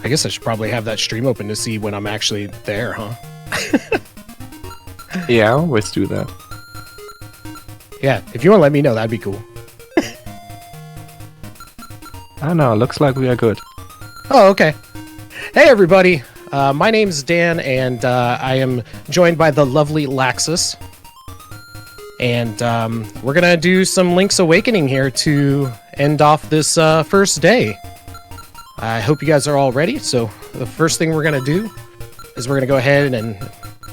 I guess I should probably have that stream open to see when I'm actually there, huh? Yeah, I always do that. Yeah, if you want to let me know, that'd be cool. I don't know, looks like we are good. Oh, okay. Hey, everybody. My name's Dan, and I am joined by the lovely Laxus. And we're going to do some Link's Awakening here to end off this first day. I hope you guys are all ready. So the first thing we're going to do is we're going to go ahead and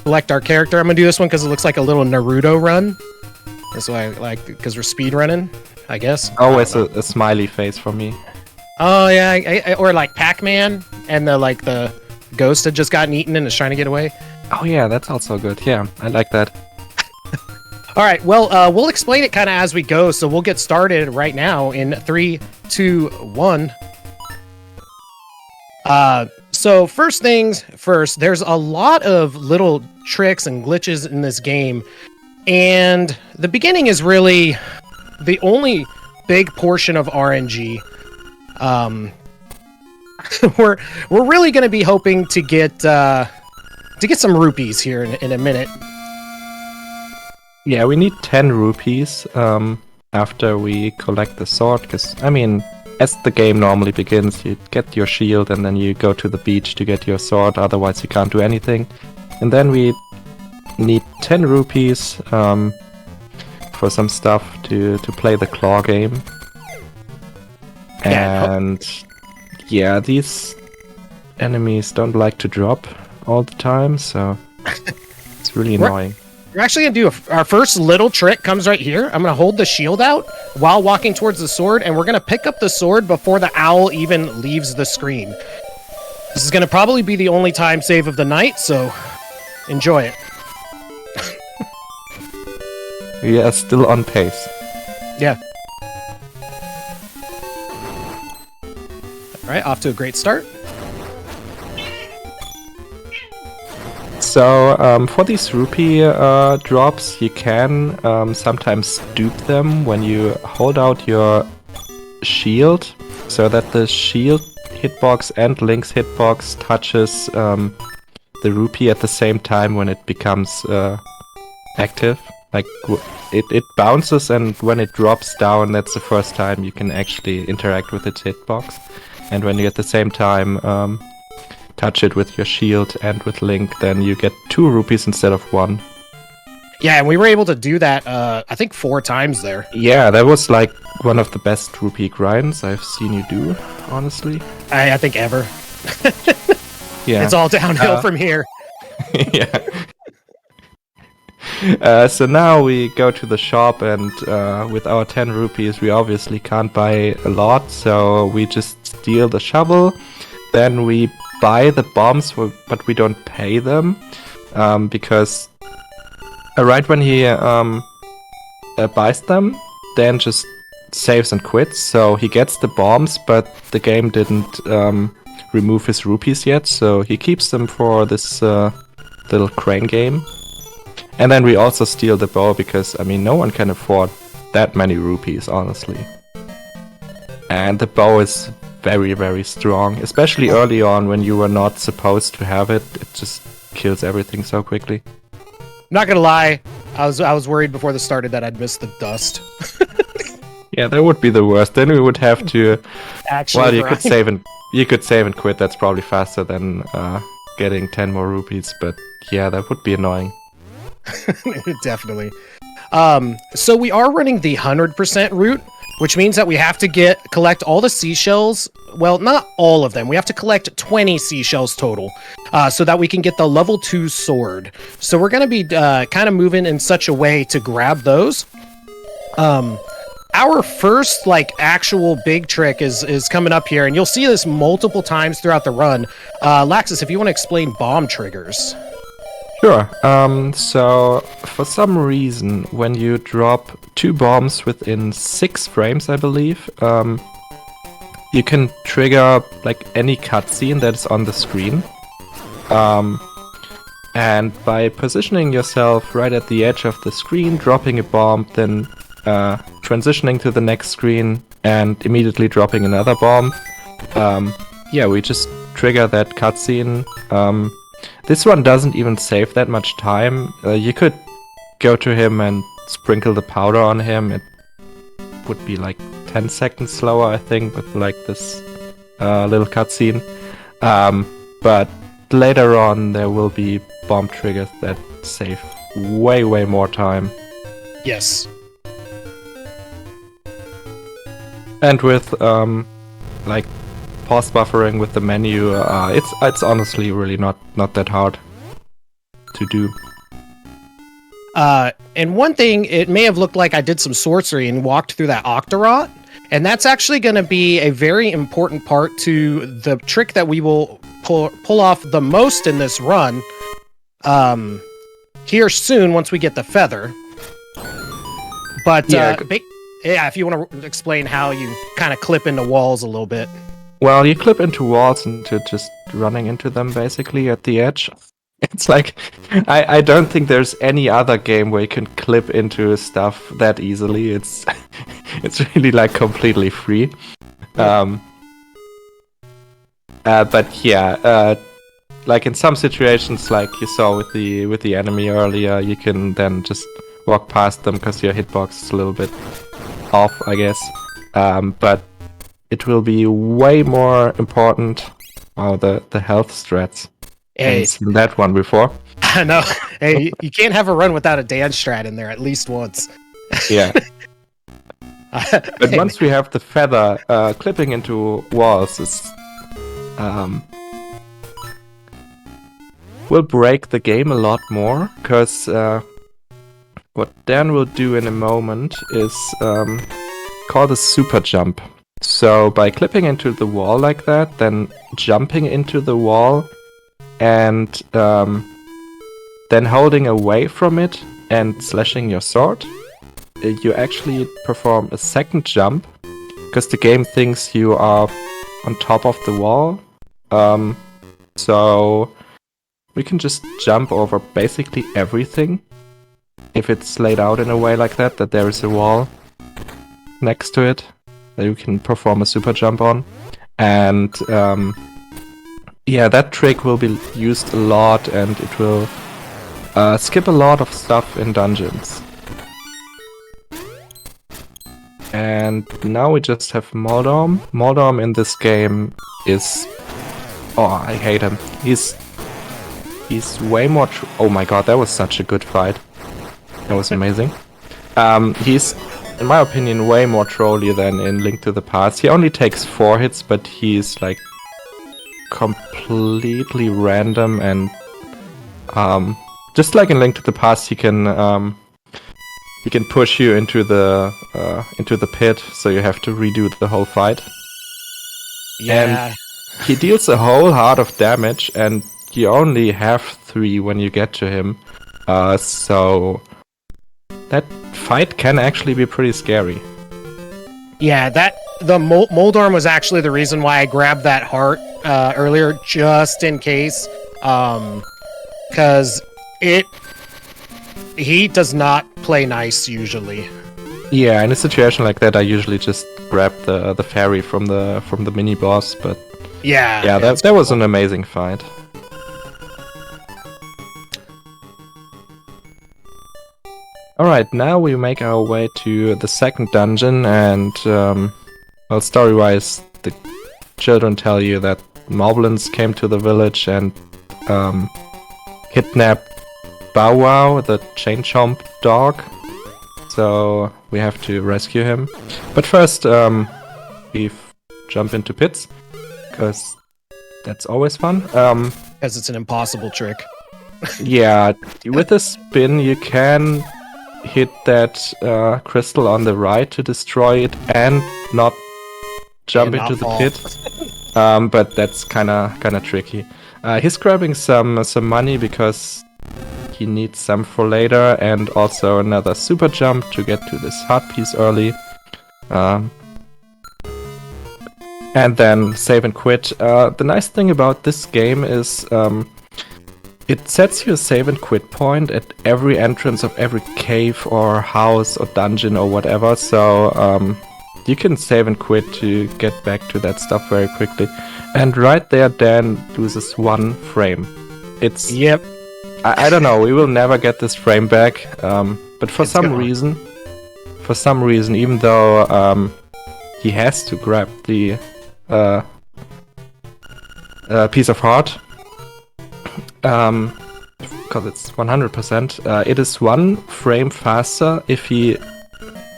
select our character. I'm going to do this one because it looks like a little Naruto run. That's why I like, because we're speedrunning, I guess. Always a smiley face for me. Oh, yeah. Or like Pac-Man, and the ghost had just gotten eaten and is trying to get away. Oh yeah, that's also good. Yeah, I like that. All right, well, we'll explain it kind of as we go, so we'll get started right now in 3, 2, 1. So first things first, there's a lot of little tricks and glitches in this game, and the beginning is really the only big portion of RNG. We're really going to be hoping to get some rupees here in a minute. Yeah, we need 10 rupees after we collect the sword, because, I mean, as the game normally begins, you get your shield and then you go to the beach to get your sword, otherwise you can't do anything. And then we need 10 rupees for some stuff to play the claw game. And yeah, these enemies don't like to drop all the time, so it's really annoying. We're actually going to do our first little trick comes right here. I'm going to hold the shield out while walking towards the sword, and we're going to pick up the sword before the owl even leaves the screen. This is going to probably be the only time save of the night, so enjoy it. We are still on pace. Yeah. Alright, off to a great start. So, for these rupee drops, you can sometimes dupe them when you hold out your shield, so that the shield hitbox and Link's hitbox touches the rupee at the same time when it becomes active. Like, it bounces, and when it drops down, that's the first time you can actually interact with its hitbox. And when you at the same time touch it with your shield and with Link, then you get 2 rupees instead of 1. Yeah, and we were able to do that, I think 4 times there. Yeah, that was like one of the best rupee grinds I've seen you do, honestly. I think ever. Yeah. It's all downhill from here. Yeah. So now we go to the shop, and with our 10 rupees we obviously can't buy a lot, so we just steal the shovel, then we buy the bombs, but we don't pay them, because right when he buys them, Dan just saves and quits, so he gets the bombs, but the game didn't remove his rupees yet, so he keeps them for this little crane game. And then we also steal the bow, because, I mean, no one can afford that many rupees, honestly. And the bow is very, very strong, especially early on when you were not supposed to have it. It just kills everything so quickly. Not gonna lie, I was worried before this started that I'd miss the dust. Yeah, that would be the worst. Then we would have to... Actually, well, you could save and quit. That's probably faster than getting 10 more rupees, but yeah, that would be annoying. Definitely. So we are running the 100% route, which means that we have to collect all the seashells. Well, not all of them. We have to collect 20 seashells total, so that we can get the level 2 sword. So we're going to be kind of moving in such a way to grab those. Our first, actual big trick is coming up here, and you'll see this multiple times throughout the run. Laxus, if you want to explain bomb triggers. Sure. So for some reason, when you drop 2 bombs within 6 frames, I believe, you can trigger any cutscene that's on the screen. And by positioning yourself right at the edge of the screen, dropping a bomb, then transitioning to the next screen and immediately dropping another bomb, yeah, we just trigger that cutscene. This one doesn't even save that much time. You could go to him and sprinkle the powder on him. It would be like 10 seconds slower, I think, with like this little cutscene. But later on, there will be bomb triggers that save way more time. Yes. And with like pause buffering with the menu, it's honestly really not that hard to do. And one thing, it may have looked like I did some sorcery and walked through that Octorot, and that's actually going to be a very important part to the trick that we will pull off the most in this run here soon once we get the feather. But yeah, if you want to explain how you kind of clip into walls a little bit. Well, you clip into walls into just running into them basically at the edge. It's like, I don't think there's any other game where you can clip into stuff that easily. It's really like completely free. But yeah, like in some situations, like you saw with the enemy earlier, you can then just walk past them because your hitbox is a little bit off, I guess. But it will be way more important. Oh, the health strats. Hey, I've seen that one before. I know. Hey, you can't have a run without a dance strat in there at least once. Yeah. But once we have the feather, clipping into walls is will break the game a lot more, because what Dan will do in a moment is called a super jump. So by clipping into the wall like that, then jumping into the wall, and then holding away from it and slashing your sword, you actually perform a second jump, because the game thinks you are on top of the wall. So we can just jump over basically everything if it's laid out in a way like that, that there is a wall next to it that you can perform a super jump on. And yeah, that trick will be used a lot, and it will skip a lot of stuff in dungeons. And now we just have Moldorm. Moldorm in this game is... Oh, I hate him. He's way more... Oh my god, that was such a good fight. That was amazing. He's, in my opinion, way more trolly than in Link to the Past. He only takes 4 hits, but he's like completely random, and just like in Link to the Past, he can push you into the pit, so you have to redo the whole fight. Yeah. And he deals a whole heart of damage, and you only have 3 when you get to him. So that fight can actually be pretty scary. Yeah, the Moldorm was actually the reason why I grabbed that heart earlier, just in case, because he does not play nice usually. Yeah, in a situation like that, I usually just grab the fairy from the mini boss. But yeah, that was an amazing fight. Alright, now we make our way to the second dungeon, and well, story-wise, the children tell you that moblins came to the village and kidnapped Bow Wow, the chain chomp dog. So we have to rescue him. But first, we jump into pits, because that's always fun. Because it's an impossible trick. Yeah, with a spin you can hit that crystal on the right to destroy it and not jump into the pit. But that's kind of tricky. He's grabbing some money because he needs some for later, and also another super jump to get to this heart piece early. And then save and quit. The nice thing about this game is it sets you a save and quit point at every entrance of every cave or house or dungeon or whatever. So you can save and quit to get back to that stuff very quickly. And right there, Dan loses 1 frame. It's... Yep. I don't know, we will never get this frame back, but for some reason, even though he has to grab the piece of heart, because it's 100%, it is 1 frame faster if he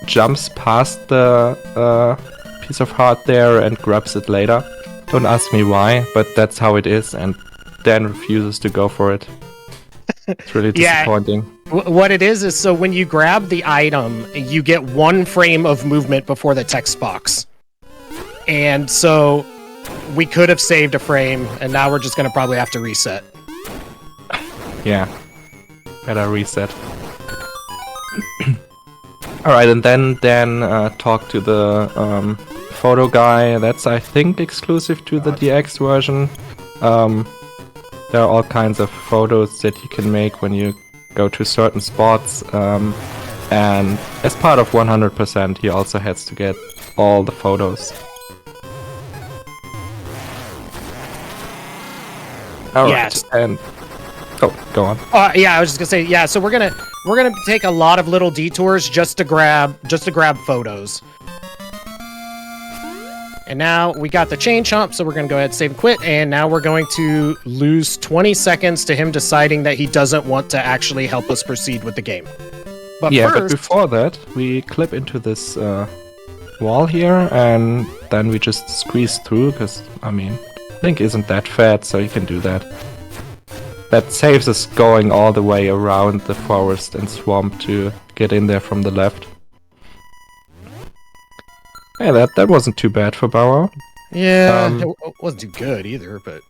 jumps past the piece of heart there and grabs it later. Don't ask me why, but that's how it is, and Dan refuses to go for it. It's really disappointing. Yeah, what it is so when you grab the item, you get 1 frame of movement before the text box. And so we could have saved a frame, and now we're just going to probably have to reset. Yeah, better reset. Alright, and then Dan talked to the photo guy. That's, I think, exclusive to the DX version. There are all kinds of photos that you can make when you go to certain spots. And as part of 100%, he also has to get all the photos. Alright, Yes. And... Oh, go on. Yeah, I was just gonna say, yeah, so we're gonna take a lot of little detours just to grab photos. And now we got the chain chomp, so we're gonna go ahead and save and quit, and now we're going to lose 20 seconds to him deciding that he doesn't want to actually help us proceed with the game. But yeah, first, but before that, we clip into this wall here, and then we just squeeze through, because, I mean, Link isn't that fat, so you can do that. That saves us going all the way around the forest and swamp to get in there from the left. Yeah, that wasn't too bad for Bauer. yeah, it wasn't too good either, but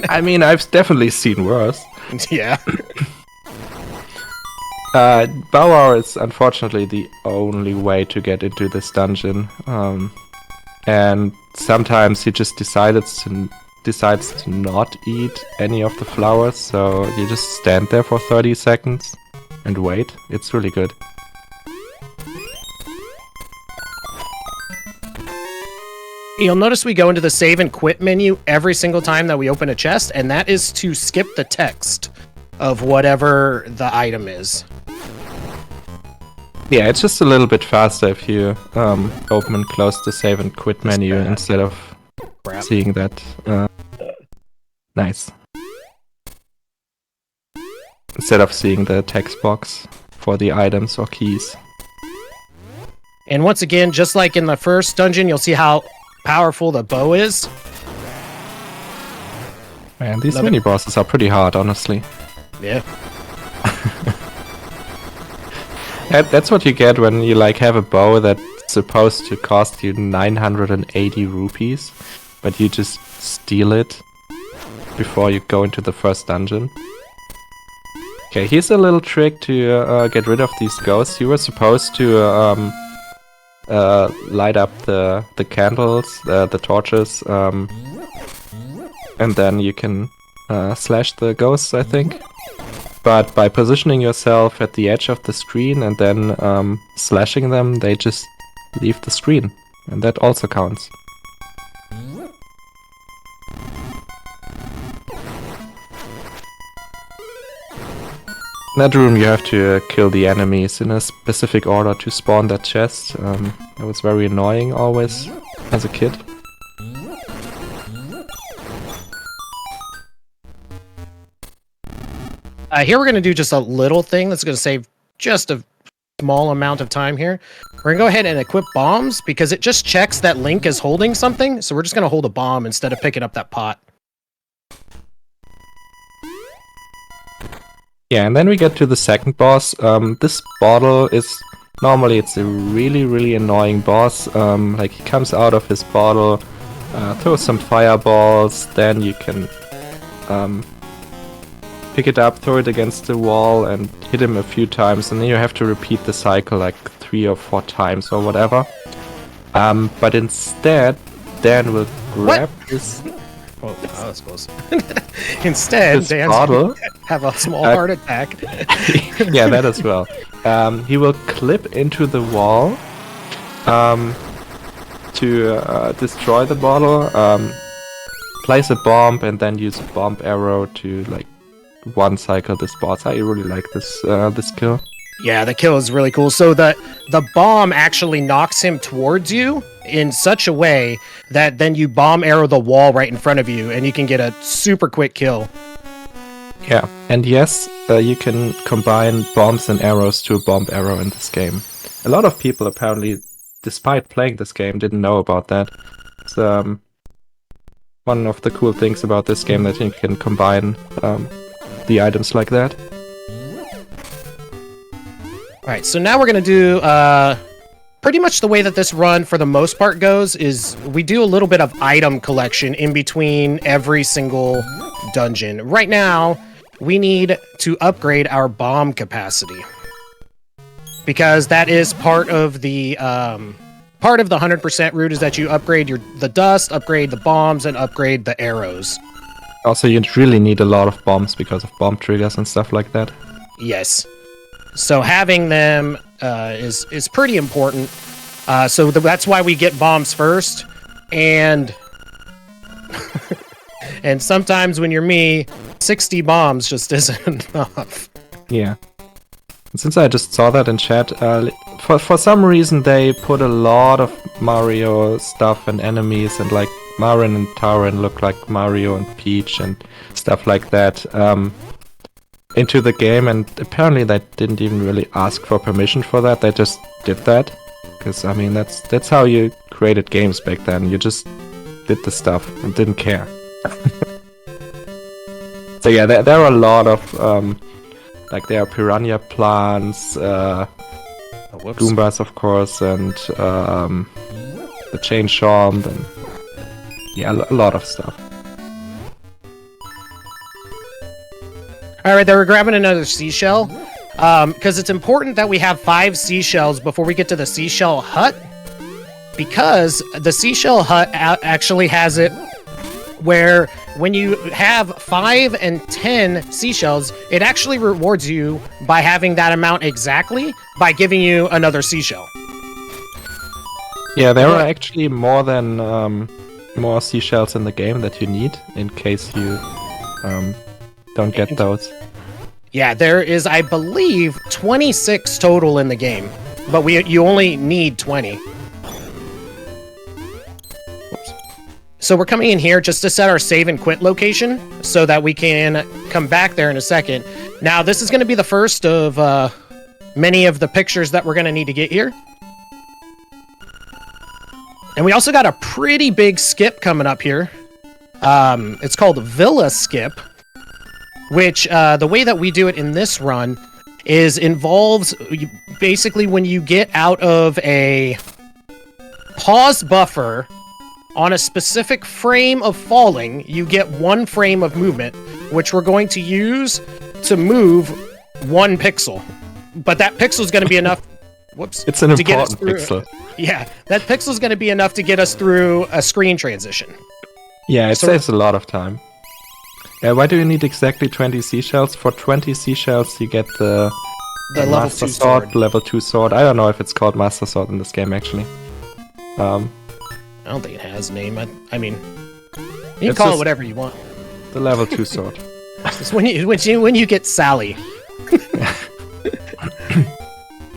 I mean, I've definitely seen worse. yeah. Bauer is unfortunately the only way to get into this dungeon. And sometimes he just decides to not eat any of the flowers, so you just stand there for 30 seconds and wait. It's really good. You'll notice we go into the save and quit menu every single time that we open a chest, and that is to skip the text of whatever the item is. Yeah, it's just a little bit faster if you open and close the save and quit menu instead of seeing that. Nice. Instead of seeing the text box for the items or keys. And once again, just like in the first dungeon, you'll see how powerful the bow is. Man, these mini bosses are pretty hard, honestly. Yeah. That's what you get when you have a bow that's supposed to cost you 980 rupees, but you just steal it before you go into the first dungeon. Okay, here's a little trick to get rid of these ghosts. You were supposed to light up the candles, the torches, and then you can slash the ghosts, I think. But by positioning yourself at the edge of the screen and then slashing them, they just leave the screen. And that also counts. In that room you have to kill the enemies in a specific order to spawn that chest. That was very annoying always as a kid. Here we're going to do just a little thing that's going to save just a small amount of time here. We're going to go ahead and equip bombs because it just checks that Link is holding something. So we're just going to hold a bomb instead of picking up that pot. Yeah, and then we get to the second boss. This bottle is... Normally it's a really, really annoying boss. He comes out of his bottle, throws some fireballs, then you can pick it up, throw it against the wall and hit him a few times, and then you have to repeat the cycle like 3 or 4 times or whatever. But instead, Dan will grab this... Oh, that's close. Instead, Dan's bottle, have a small heart attack. Yeah, that as well. He will clip into the wall, to destroy the bottle, place a bomb and then use a bomb arrow to like one cycle this boss. I really like this kill. Yeah, the kill is really cool. So the bomb actually knocks him towards you in such a way that then you bomb arrow the wall right in front of you and you can get a super quick kill. Yeah, and yes, you can combine bombs and arrows to a bomb arrow in this game. A lot of people apparently, despite playing this game, didn't know about that. It's one of the cool things about this game, that you can combine the items like that. Alright, so now we're going to do pretty much the way that this run for the most part goes is we do a little bit of item collection in between every single dungeon. Right now, we need to upgrade our bomb capacity, because that is part of the 100% route, is that you upgrade the dust, upgrade the bombs, and upgrade the arrows. Also, you really need a lot of bombs because of bomb triggers and stuff like that. Yes. So having them is pretty important. So that's why we get bombs first, and and sometimes when you're me, 60 bombs just isn't enough. Yeah. And since I just saw that in chat, for some reason they put a lot of Mario stuff and enemies, and like Marin and Tarin look like Mario and Peach and stuff like that, into the game, and apparently they didn't even really ask for permission for that. They just did that, because I mean that's how you created games back then. You just did the stuff and didn't care. So yeah, there are a lot of like there are piranha plants, Goombas of course, and the chain chomp, and yeah, a lot of stuff. Alright, we're grabbing another seashell, because it's important that we have 5 seashells before we get to the seashell hut, because the seashell hut actually has it where when you have 5 and 10 seashells, it actually rewards you by having that amount exactly by giving you another seashell. Yeah, there are actually more seashells in the game that you need in case you don't get those. Yeah, there is, I believe, 26 total in the game, but you only need 20. Whoops. So we're coming in here just to set our save and quit location so that we can come back there in a second. Now, this is going to be the first of many of the pictures that we're going to need to get here. And we also got a pretty big skip coming up here. It's called Villa Skip, which the way that we do it in this run is involves basically when you get out of a pause buffer on a specific frame of falling, you get 1 frame of movement, which we're going to use to move 1 pixel. But that pixel is going to be enough. Whoops. It's an important pixel. Yeah, that pixel is going to be enough to get us through a screen transition. Yeah, it saves a lot of time. Why do you need exactly 20 seashells? For 20 seashells you get the level Master 2 sword, level 2 sword. I don't know if it's called Master Sword in this game actually. I don't think it has a name. I mean, you can call it whatever you want. The level 2 sword. It's when you get Sally.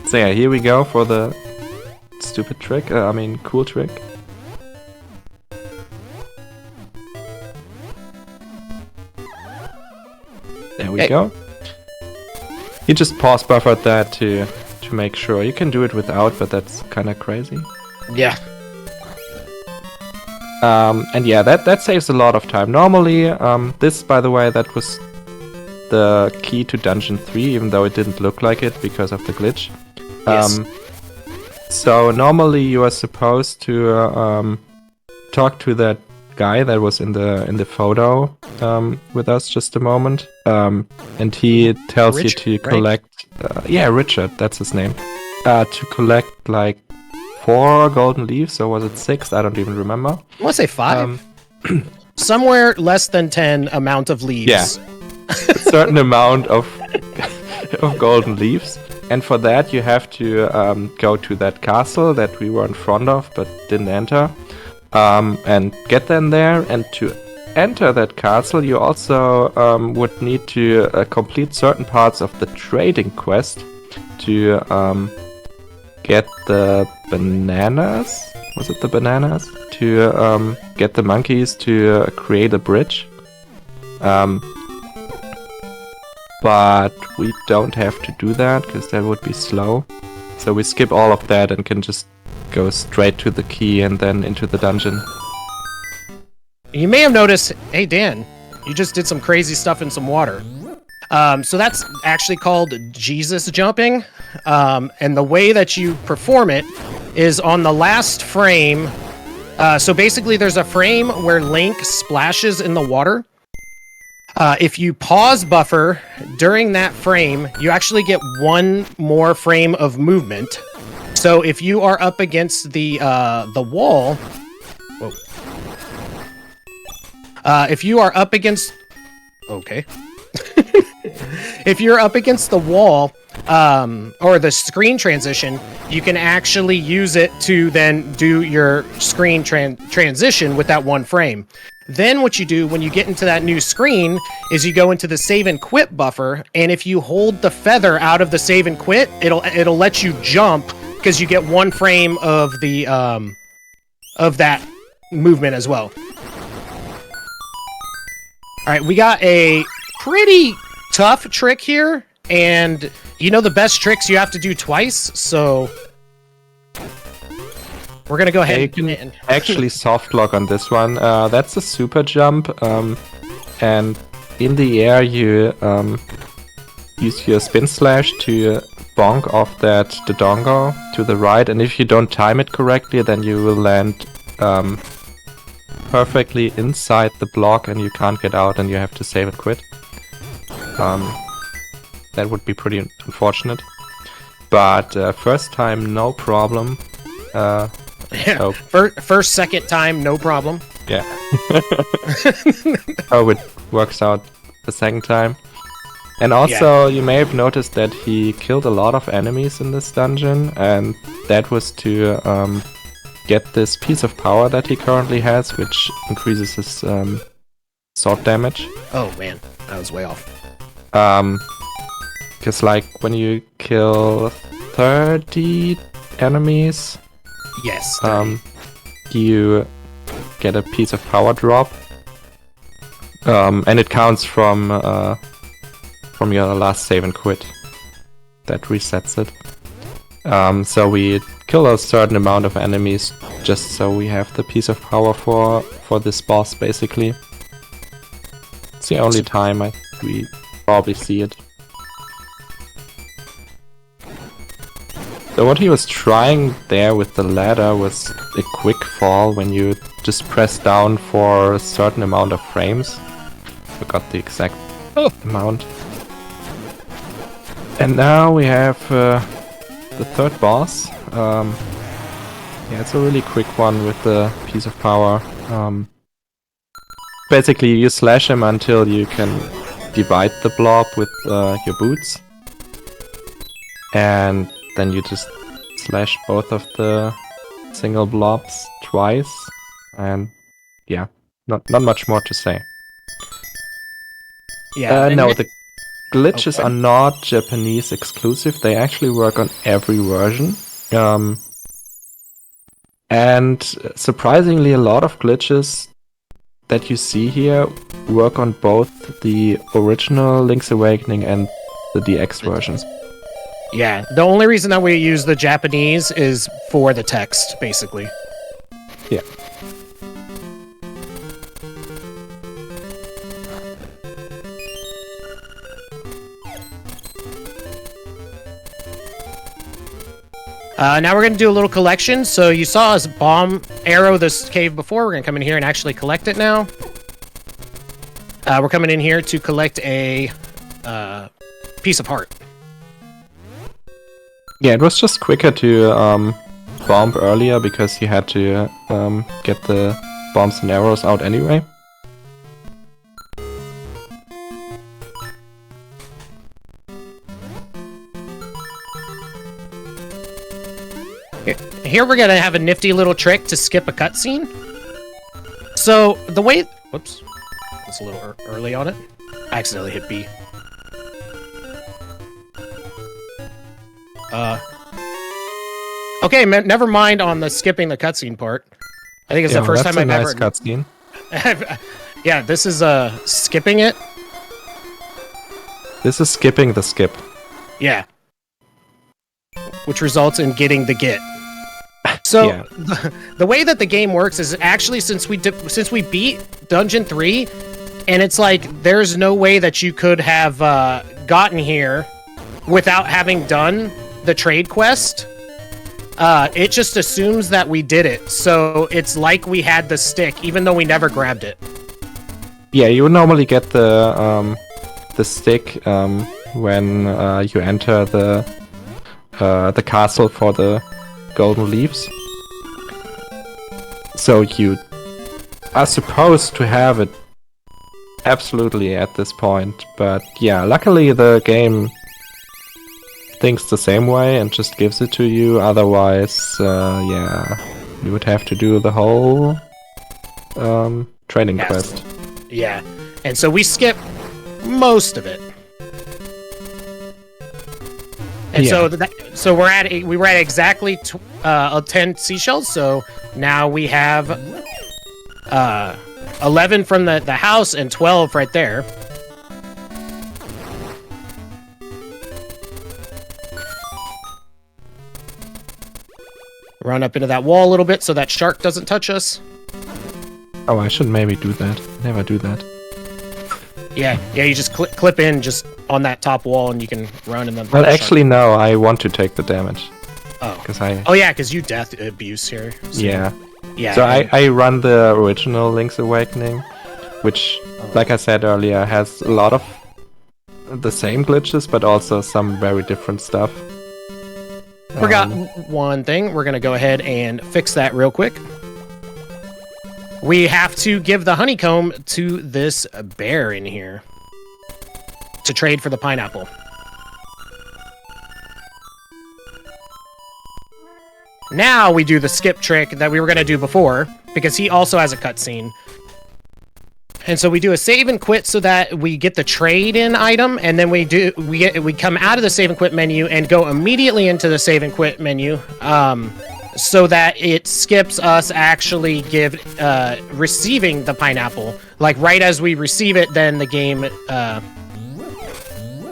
So yeah, here we go for the stupid trick. Cool trick. There we go. You just pause buffered that to make sure. You can do it without, but that's kind of crazy. Yeah. And yeah, that saves a lot of time. Normally, this, by the way, that was the key to Dungeon 3, even though it didn't look like it because of the glitch. Yes. So normally you are supposed to talk to that guy that was in the photo with us just a moment, and he tells Richard, you to collect. Yeah, Richard, that's his name. To collect like 4 golden leaves, or was it 6? I don't even remember. I want to say 5. Somewhere less than 10 amount of leaves. Yeah, a certain amount of golden leaves. And for that you have to go to that castle that we were in front of but didn't enter. and get them there. And to enter that castle, you also would need to complete certain parts of the trading quest to get the bananas. Was it the bananas? To get the monkeys to create a bridge. But we don't have to do that because that would be slow. So we skip all of that and can just go straight to the key and then into the dungeon. You may have noticed, hey Dan, you just did some crazy stuff in some water. So that's actually called Jesus jumping. And the way that you perform it is on the last frame. So basically there's a frame where Link splashes in the water. If you pause buffer during that frame, you actually get one more frame of movement. So if you are up against the wall, whoa. If you are up against, okay. If you're up against the wall, or the screen transition, you can actually use it to then do your screen transition with that one frame. Then what you do when you get into that new screen is you go into the save and quit buffer, and if you hold the feather out of the save and quit, it'll let you jump because you get one frame of the of that movement as well. All right, we got a pretty tough trick here, and you know the best tricks you have to do twice, so we're gonna go ahead You can actually soft lock on this one. That's a super jump, and in the air you use your spin slash to bonk off the dongo to the right, and if you don't time it correctly, then you will land perfectly inside the block and you can't get out and you have to save and quit. That would be pretty unfortunate. But first time, no problem. Yeah. So, First, second time, no problem. yeah. How it works out the second time. And also, you may have noticed that he killed a lot of enemies in this dungeon, and that was to get this piece of power that he currently has, which increases his sword damage. Oh man, I was way off. Because like when you kill 30 enemies, Yes. you get a piece of power drop, and it counts from your last save and quit. That resets it. So we kill a certain amount of enemies just so we have the piece of power for this boss, basically. It's the only time we probably see it. So what he was trying there with the ladder was a quick fall when you just press down for a certain amount of frames. Forgot the exact amount. And now we have the third boss. Yeah, it's a really quick one with the piece of power. Basically, you slash him until you can divide the blob with your boots. And then you just slash both of the single blobs twice. And yeah, not much more to say. Yeah. No, the glitches are not Japanese exclusive. They actually work on every version. And surprisingly, a lot of glitches that you see here work on both the original Link's Awakening and the DX versions. Yeah, the only reason that we use the Japanese is for the text, basically. Yeah. Now we're going to do a little collection. So you saw us bomb arrow this cave before. We're going to come in here and actually collect it now. We're coming in here to collect a piece of heart. Yeah, it was just quicker to bomb earlier because you had to get the bombs and arrows out anyway. Here we're going to have a nifty little trick to skip a cutscene. So the way, whoops, it's a little early on it. I accidentally hit B. Okay, never mind on the skipping the cutscene part. I think it's the first time I've ever. That's a nice cutscene. Yeah, this is skipping it. This is skipping the skip. Yeah. Which results in getting the get. So Yeah. the way that the game works is actually since we beat Dungeon 3, and it's like there's no way that you could have gotten here without having done the trade quest. It just assumes that we did it, so it's like we had the stick, even though we never grabbed it. Yeah, you would normally get the stick when you enter the castle for the golden leaves. So you are supposed to have it absolutely at this point, but yeah, luckily the game thinks the same way and just gives it to you. Otherwise, yeah, you would have to do the whole training quest. Yeah, and so we skip most of it. And so we were at exactly 10 seashells. So now we have 11 from the house and 12 right there. Run up into that wall a little bit so that shark doesn't touch us. Oh, I should maybe do that. Never do that. Yeah, you just clip in just on that top wall and you can run and then... Well, actually, no, I want to take the damage. Oh. Because you death abuse here. So. Yeah. Yeah. So I run the original Link's Awakening, which, like I said earlier, has a lot of the same glitches, but also some very different stuff. Forgot one thing. We're going to go ahead and fix that real quick. We have to give the honeycomb to this bear in here to trade for the pineapple. Now we do the skip trick that we were going to do before, because he also has a cutscene. And so we do a save and quit so that we get the trade-in item, and then we come out of the save and quit menu and go immediately into the save and quit menu, so that it skips us actually receiving the pineapple. Like right as we receive it, then the game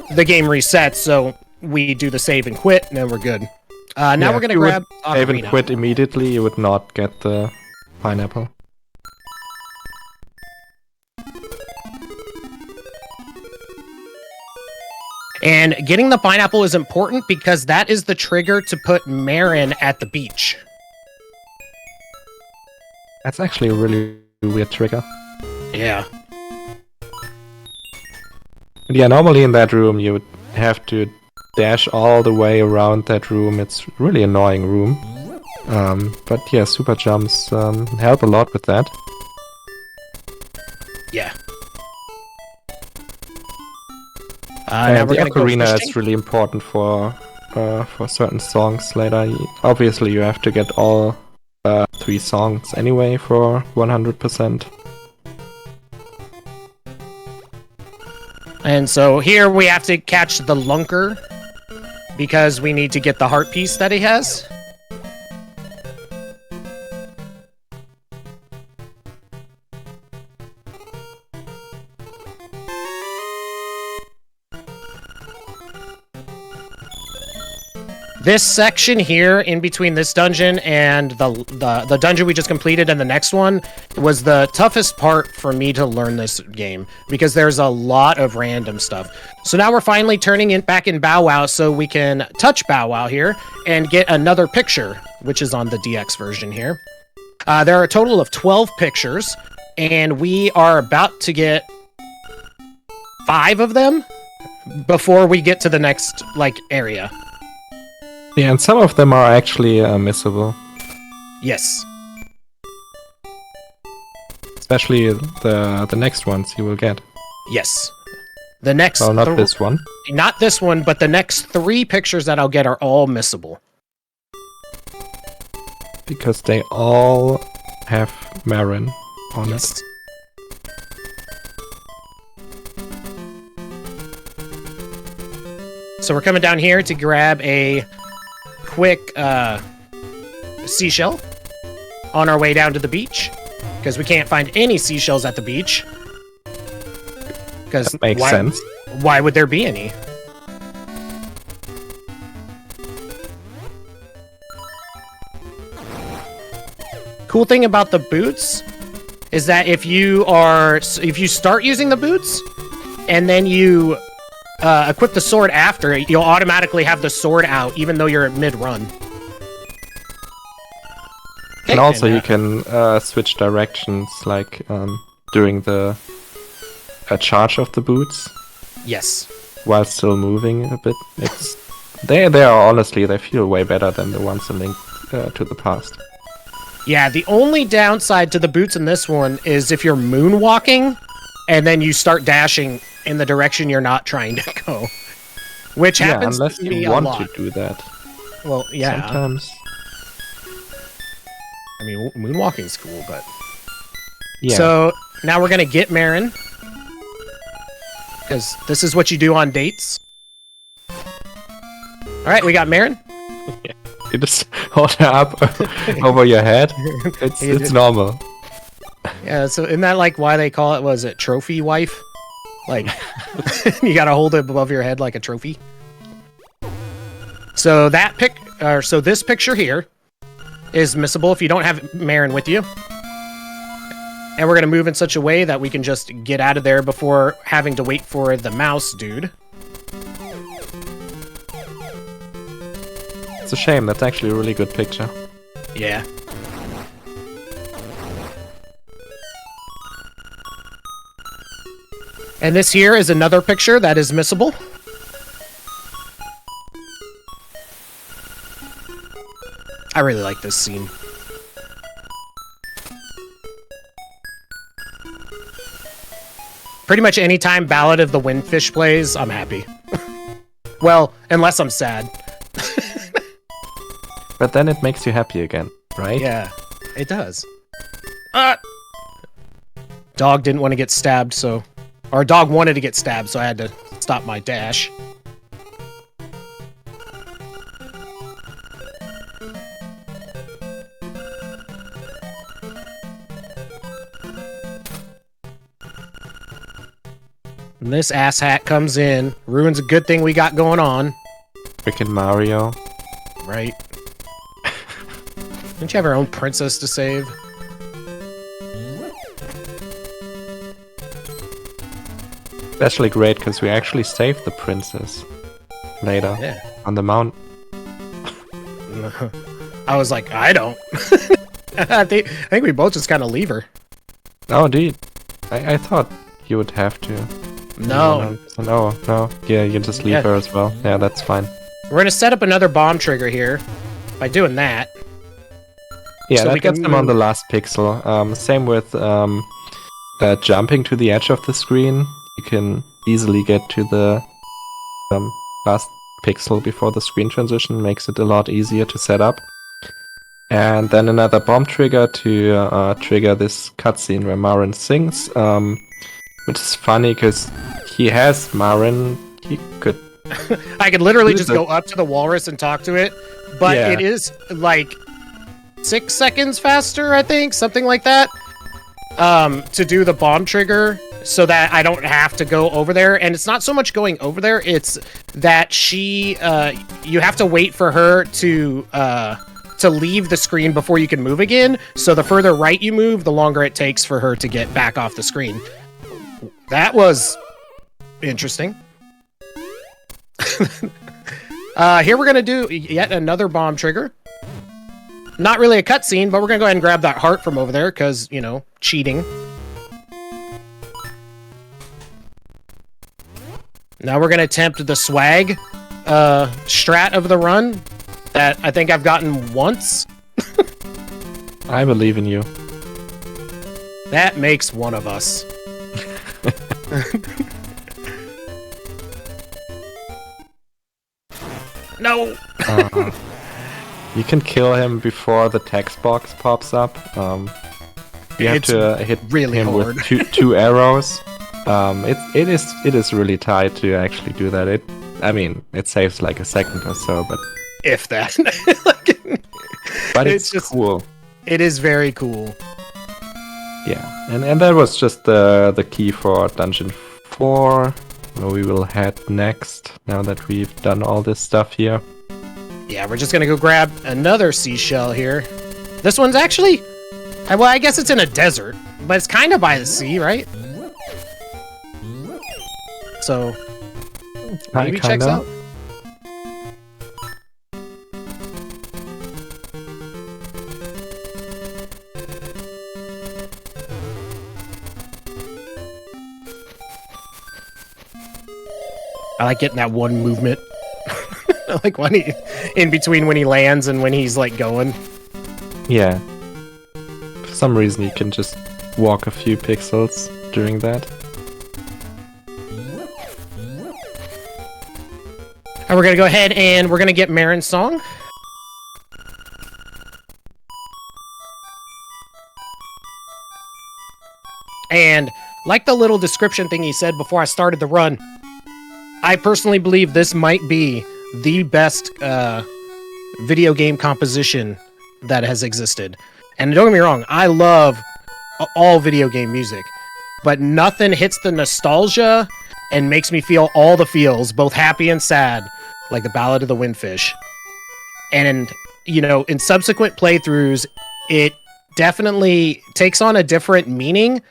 resets. So we do the save and quit, and then we're good. Now we're gonna grab save and quit immediately. You would not get the pineapple. And getting the pineapple is important because that is the trigger to put Marin at the beach. That's actually a really weird trigger. Yeah. But yeah, normally in that room you would have to dash all the way around that room. It's a really annoying room. But yeah, super jumps help a lot with that. Yeah. And the ocarina is really important for certain songs later. Obviously, you have to get all 3 songs anyway for 100%. And so here we have to catch the lunker because we need to get the heart piece that he has. This section here, in between this dungeon and the dungeon we just completed and the next one, was the toughest part for me to learn this game, because there's a lot of random stuff. So now we're finally turning it back in Bow Wow so we can touch Bow Wow here and get another picture, which is on the DX version here. There are a total of 12 pictures, and we are about to get 5 of them before we get to the next, area. Yeah, and some of them are actually missable. Yes. Especially the next ones you will get. Yes. The next... Well, not this one. Not this one, but the next 3 pictures that I'll get are all missable. Because they all have Marin. honest. So we're coming down here to grab a quick seashell on our way down to the beach, because we can't find any seashells at the beach. Because Makes sense. Why would there be any? Cool thing about the boots is that if you start using the boots and then you equip the sword after, you'll automatically have the sword out even though you're at mid-run. And also you can switch directions, like during the charge of the boots. Yes. While still moving a bit. They are honestly, they feel way better than the ones in Link to the Past. Yeah, the only downside to the boots in this one is if you're moonwalking and then you start dashing in the direction you're not trying to go. Which happens unless to me you a want lot. to do that. Well, yeah. Sometimes. I mean, moonwalking's cool, but... Yeah. So, now we're gonna get Marin. Because this is what you do on dates. Alright, we got Marin. You just hold her up over your head. It's normal. Yeah, so isn't that like why they call it, was it trophy wife? Like, you gotta hold it above your head like a trophy. So so this picture here is missable if you don't have Marin with you. And we're gonna move in such a way that we can just get out of there before having to wait for the mouse dude. It's a shame, that's actually a really good picture. Yeah. And this here is another picture that is missable. I really like this scene. Pretty much anytime Ballad of the Windfish plays, I'm happy. Well, unless I'm sad. But then it makes you happy again, right? Yeah, it does. Dog didn't want to get stabbed, so... Or dog wanted to get stabbed, so I had to stop my dash. And this asshat comes in, ruins a good thing we got going on. Freaking Mario. Right. Don't you have our own princess to save? Especially great because we actually saved the princess later on the mount. I was like, I don't. I think we both just kind of leave her. Oh, dude. I thought you would have to. No. No. Yeah, you just leave her as well. Yeah, that's fine. We're going to set up another bomb trigger here by doing that. Yeah, so that we gets can them on the last pixel. Same with jumping to the edge of the screen. You can easily get to the last pixel before the screen transition. Makes it a lot easier to set up. And then another bomb trigger to trigger this cutscene where Marin sings. Which is funny because he has Marin. He could... I could literally just go up to the walrus and talk to it. But it is like 6 seconds faster, I think. Something like that. To do the bomb trigger so that I don't have to go over there. And it's not so much going over there. It's that you have to wait for her to leave the screen before you can move again. So the further right you move, the longer it takes for her to get back off the screen. That was interesting. Here we're going to do yet another bomb trigger. Not really a cutscene, but we're going to go ahead and grab that heart from over there because, you know, cheating. Now we're going to attempt the swag strat of the run that I think I've gotten once. I believe in you. That makes one of us. No! You can kill him before the text box pops up. You have It's to hit really him hard. with two arrows. It is really tight to actually do that. I mean, it saves like a second or so, but If that. it's just cool. It is very cool. Yeah, and that was just the key for Dungeon 4, where we will head next, now that we've done all this stuff here. Yeah, we're just gonna go grab another seashell here. This one's actually... well, I guess it's in a desert, but it's kind of by the sea, right? So, maybe checks out. I like getting that one movement. Like when he, in between when he lands and when he's like going. Yeah. For some reason you can just walk a few pixels during that. And we're gonna go ahead and we're gonna get Marin's song. And like the little description thing he said before I started the run, I personally believe this might be the best video game composition that has existed. And don't get me wrong, I love all video game music, but nothing hits the nostalgia and makes me feel all the feels, both happy and sad, like the Ballad of the Windfish. And, you know, in subsequent playthroughs, it definitely takes on a different meaning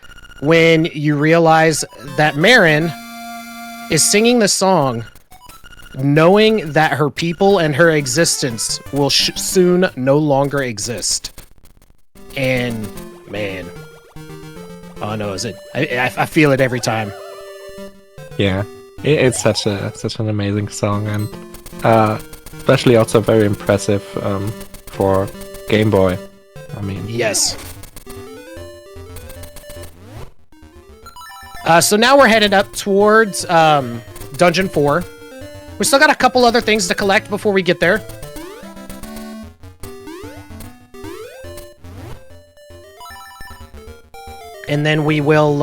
when you realize that Marin is singing the song knowing that her people and her existence will soon no longer exist. And, man. Oh no, is it? I feel it every time. Yeah, it's such an amazing song, and especially also very impressive for Game Boy. I mean, yes. So now we're headed up towards Dungeon 4. We still got a couple other things to collect before we get there. And then we will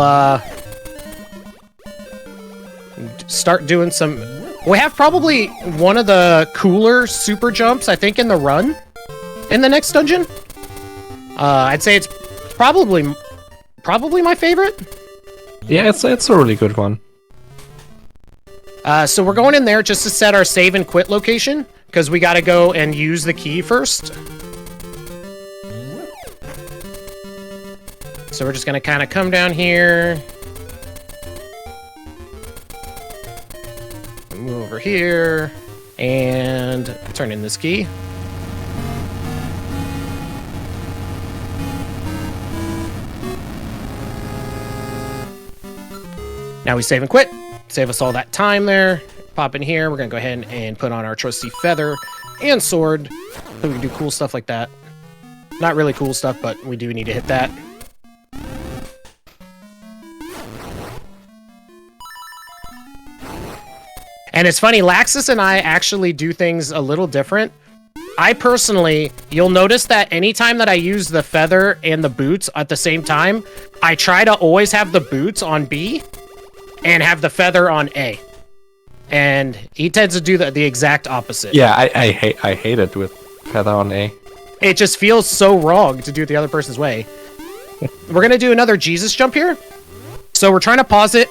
start doing some... We have probably one of the cooler super jumps, I think, in the run in the next dungeon. I'd say it's probably my favorite. Yeah, it's a really good one. So we're going in there just to set our save and quit location, because we got to go and use the key first. So we're just going to kind of come down here. Move over here. And turn in this key. Now we save and quit. Save us all that time there. Pop in here. We're going to go ahead and put on our trusty feather and sword. So we can do cool stuff like that. Not really cool stuff, but we do need to hit that. And it's funny, Laxus and I actually do things a little different. I personally, you'll notice that anytime that I use the feather and the boots at the same time, I try to always have the boots on B and have the feather on A. And he tends to do the exact opposite. Yeah, I hate it with feather on A. It just feels so wrong to do it the other person's way. We're going to do another Jesus jump here. So we're trying to pause it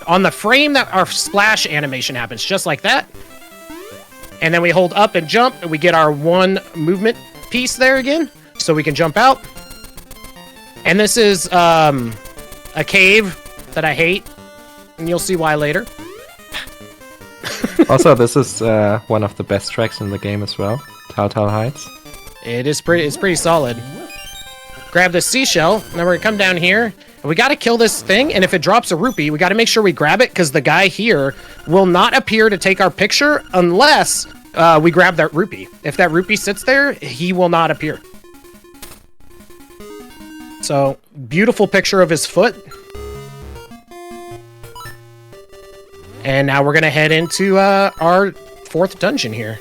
on the frame that our splash animation happens, just like that. And then we hold up and jump, and we get our one movement piece there again, so we can jump out. And this is a cave that I hate, and you'll see why later. Also, this is one of the best tracks in the game as well, 𝐂𝐓 Heights. It's pretty solid. Grab this seashell, and then we're gonna come down here. And we gotta kill this thing, and if it drops a rupee, we gotta make sure we grab it, because the guy here will not appear to take our picture unless we grab that rupee. If that rupee sits there, he will not appear. So, beautiful picture of his foot. And now we're gonna head into our fourth dungeon here.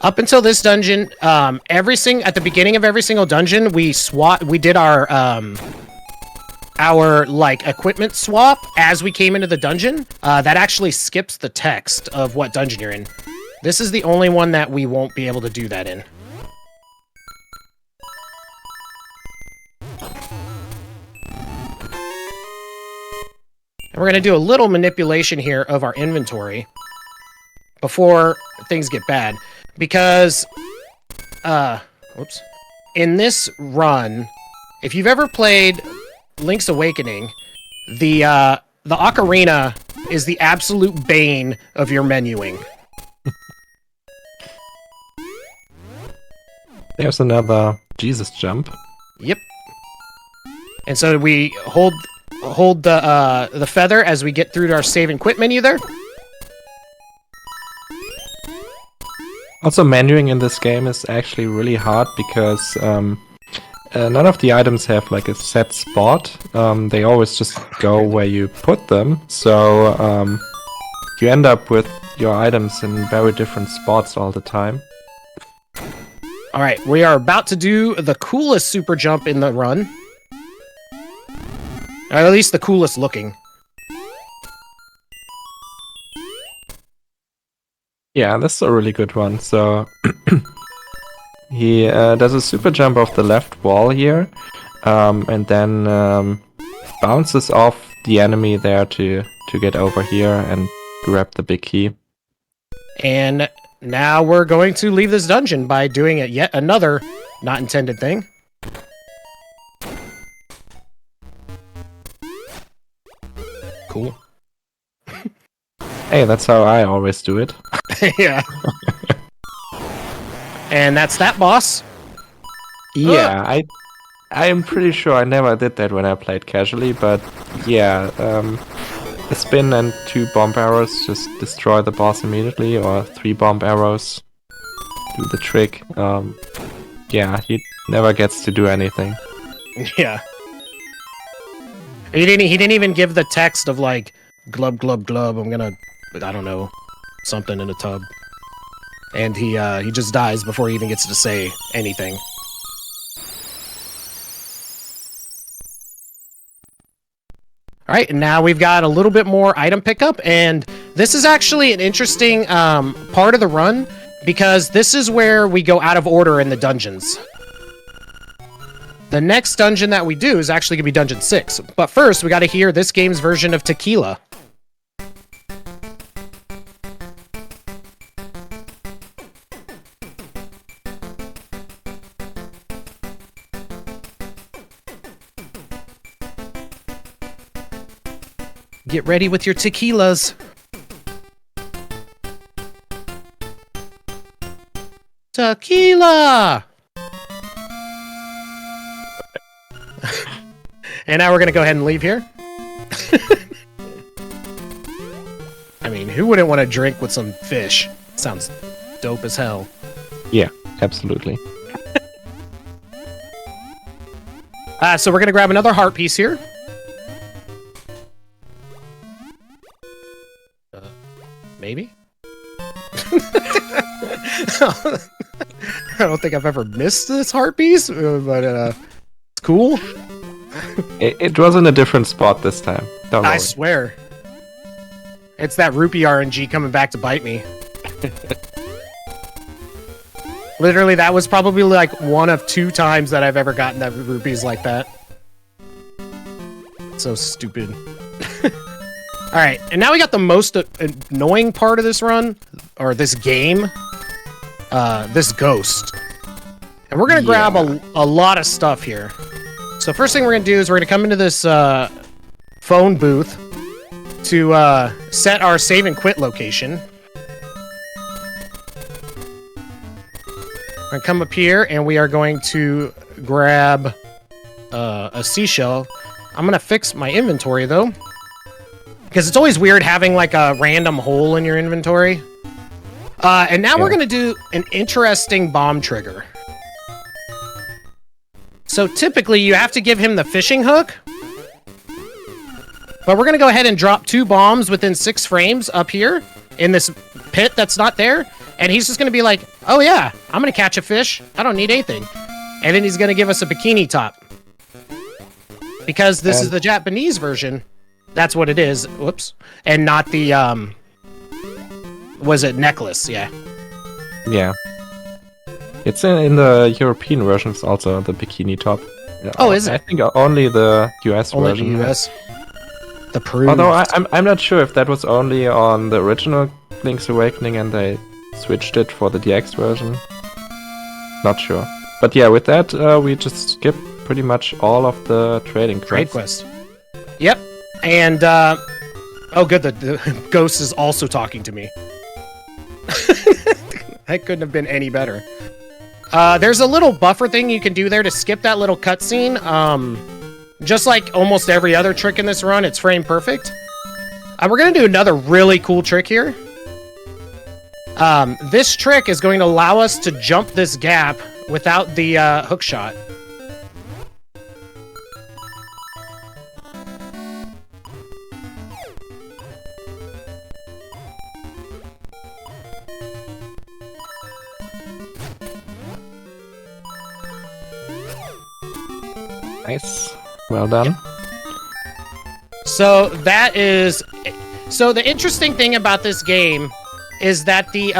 Up until this dungeon, at the beginning of every single dungeon, we did our like equipment swap as we came into the dungeon. That actually skips the text of what dungeon you're in. This is the only one that we won't be able to do that in. And we're going to do a little manipulation here of our inventory before things get bad. Because, in this run, if you've ever played Link's Awakening, the ocarina is the absolute bane of your menuing. There's another Jesus jump. Yep. And so we hold the feather as we get through to our save and quit menu there. Also, menuing in this game is actually really hard because none of the items have like a set spot. They always just go where you put them. So you end up with your items in very different spots all the time. Alright, we are about to do the coolest super jump in the run. Or at least the coolest looking. Yeah, this is a really good one. So he does a super jump off the left wall here, and then bounces off the enemy there to get over here and grab the big key. And now we're going to leave this dungeon by doing yet another not intended thing. Cool. Hey, that's how I always do it. Yeah. And that's that boss. Yeah, I am pretty sure I never did that when I played casually, but yeah, a spin and 2 bomb arrows just destroy the boss immediately, or 3 bomb arrows do the trick. Yeah, he never gets to do anything. Yeah. He didn't even give the text of like glub glub glub. I'm gonna, I don't know, something in a tub. And he just dies before he even gets to say anything. All right, and now we've got a little bit more item pickup, and this is actually an interesting part of the run because this is where we go out of order in the dungeons. The next dungeon that we do is actually going to be Dungeon 6. But first, we got to hear this game's version of Tequila. Get ready with your tequilas. Tequila! And now we're gonna go ahead and leave here. I mean, who wouldn't want to drink with some fish? Sounds dope as hell. Yeah, absolutely. So we're gonna grab another heart piece here. Maybe? I don't think I've ever missed this heart piece, but it's cool. It was in a different spot this time. Don't worry. I swear. It's that rupee RNG coming back to bite me. Literally, that was probably like one of 2 times that I've ever gotten that rupees like that. So stupid. Alright, and now we got the most annoying part of this run, or this game. This ghost. And we're gonna grab a lot of stuff here. So first thing we're gonna do is we're gonna come into this phone booth to set our save and quit location. We're gonna come up here and we are going to grab a seashell. I'm gonna fix my inventory though, because it's always weird having like a random hole in your inventory. And now we're gonna do an interesting bomb trigger. So typically you have to give him the fishing hook, but we're gonna go ahead and drop 2 bombs within 6 frames up here in this pit that's not there, and he's just gonna be like, oh yeah, I'm gonna catch a fish. I don't need anything. And then he's gonna give us a bikini top. Because this is the Japanese version. That's what it is. Whoops. And not the, was it necklace? Yeah. Yeah. It's in the European versions also, the bikini top. Oh, is it? I think only the US Only version. the US. The Peru. Although I'm not sure if that was only on the original Link's Awakening and they switched it for the DX version. Not sure. But yeah, with that, we just skip pretty much all of the trading quests. Trade quest. Yep. And, oh good, the ghost is also talking to me. That couldn't have been any better. There's a little buffer thing you can do there to skip that little cutscene. Just like almost every other trick in this run, it's frame perfect. We're gonna do another really cool trick here. This trick is going to allow us to jump this gap without the hook shot. Nice. Well done. So that is... So the interesting thing about this game is that the,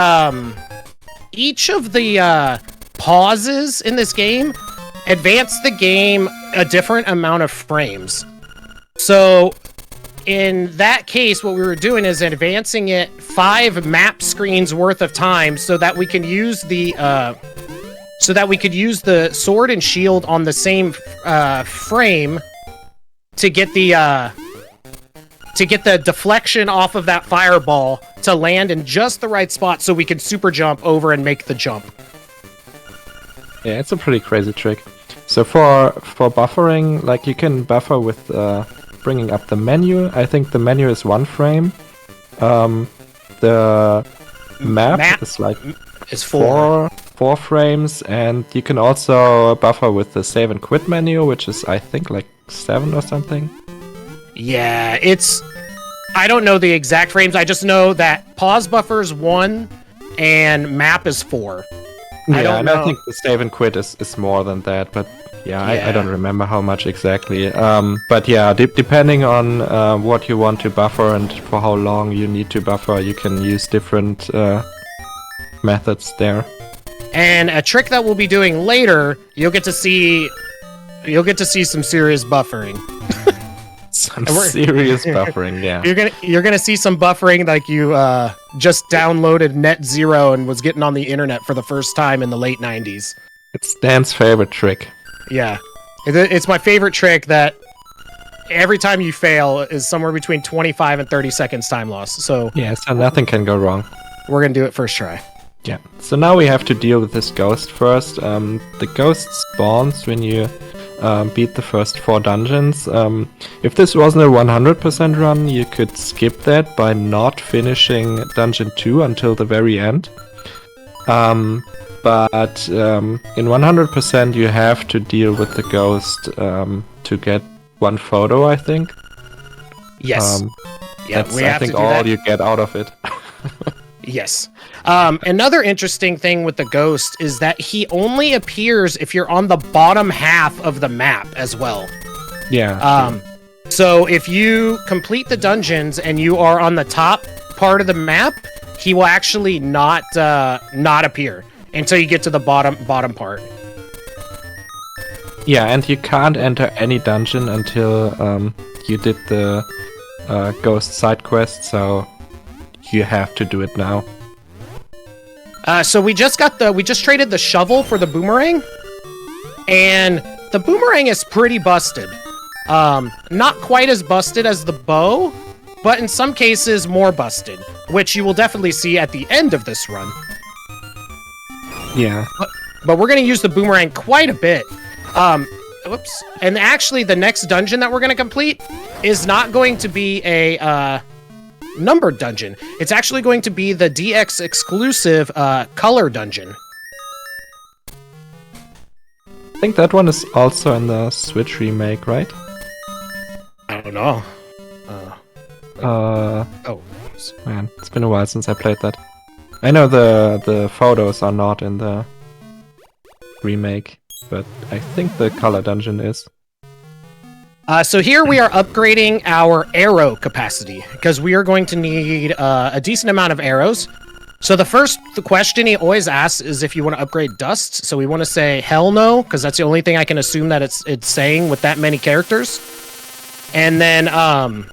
each of the, pauses in this game advance the game a different amount of frames. So in that case, what we were doing is advancing it 5 map screens worth of time so that we can use the, sword and shield on the same frame to get the deflection off of that fireball to land in just the right spot so we can super jump over and make the jump. Yeah, it's a pretty crazy trick. So for buffering, like you can buffer with bringing up the menu. I think the menu is 1 frame. The map is like is 4 frames, and you can also buffer with the save and quit menu, which is I think like 7 or something. Yeah, I don't know the exact frames. I just know that pause buffer is 1 and map is 4. Yeah, I think the save and quit is more than that, but yeah, I don't remember how much exactly. But yeah, depending on what you want to buffer and for how long you need to buffer, you can use different methods there. And a trick that we'll be doing later, you'll get to see some serious buffering. Some serious buffering, yeah. You're gonna see some buffering like you just downloaded NetZero and was getting on the internet for the first time in the late 90s. It's Dan's favorite trick. Yeah. It's my favorite trick that every time you fail is somewhere between 25 and 30 seconds time loss. So yeah, so nothing can go wrong. We're gonna do it first try. Yeah. So now we have to deal with this ghost first. The ghost spawns when you beat the first 4 dungeons. If this wasn't a 100% run, you could skip that by not finishing Dungeon 2 until the very end. But in 100% you have to deal with the ghost to get 1 photo, I think. Yes. Yeah, that's, I think, all you get out of it. Yes. Another interesting thing with the ghost is that he only appears if you're on the bottom half of the map as well. Yeah. So if you complete the dungeons and you are on the top part of the map, he will actually not appear until you get to the bottom part. Yeah, and you can't enter any dungeon until you did the ghost side quest, so you have to do it now. So we just traded the shovel for the boomerang, and the boomerang is pretty busted. Not quite as busted as the bow, but in some cases more busted, which you will definitely see at the end of this run. Yeah. But we're gonna use the boomerang quite a bit. Whoops. And actually, the next dungeon that we're gonna complete is not going to be a numbered dungeon. It's actually going to be the DX exclusive color dungeon. I think that one is also in the Switch remake, right? I don't know. Oh man, it's been a while since I played that. I know the photos are not in the remake, but I think the color dungeon is. So here we are upgrading our arrow capacity, because we are going to need a decent amount of arrows. So the question he always asks is if you want to upgrade dust. So we want to say hell no, because that's the only thing I can assume that it's saying with that many characters. And then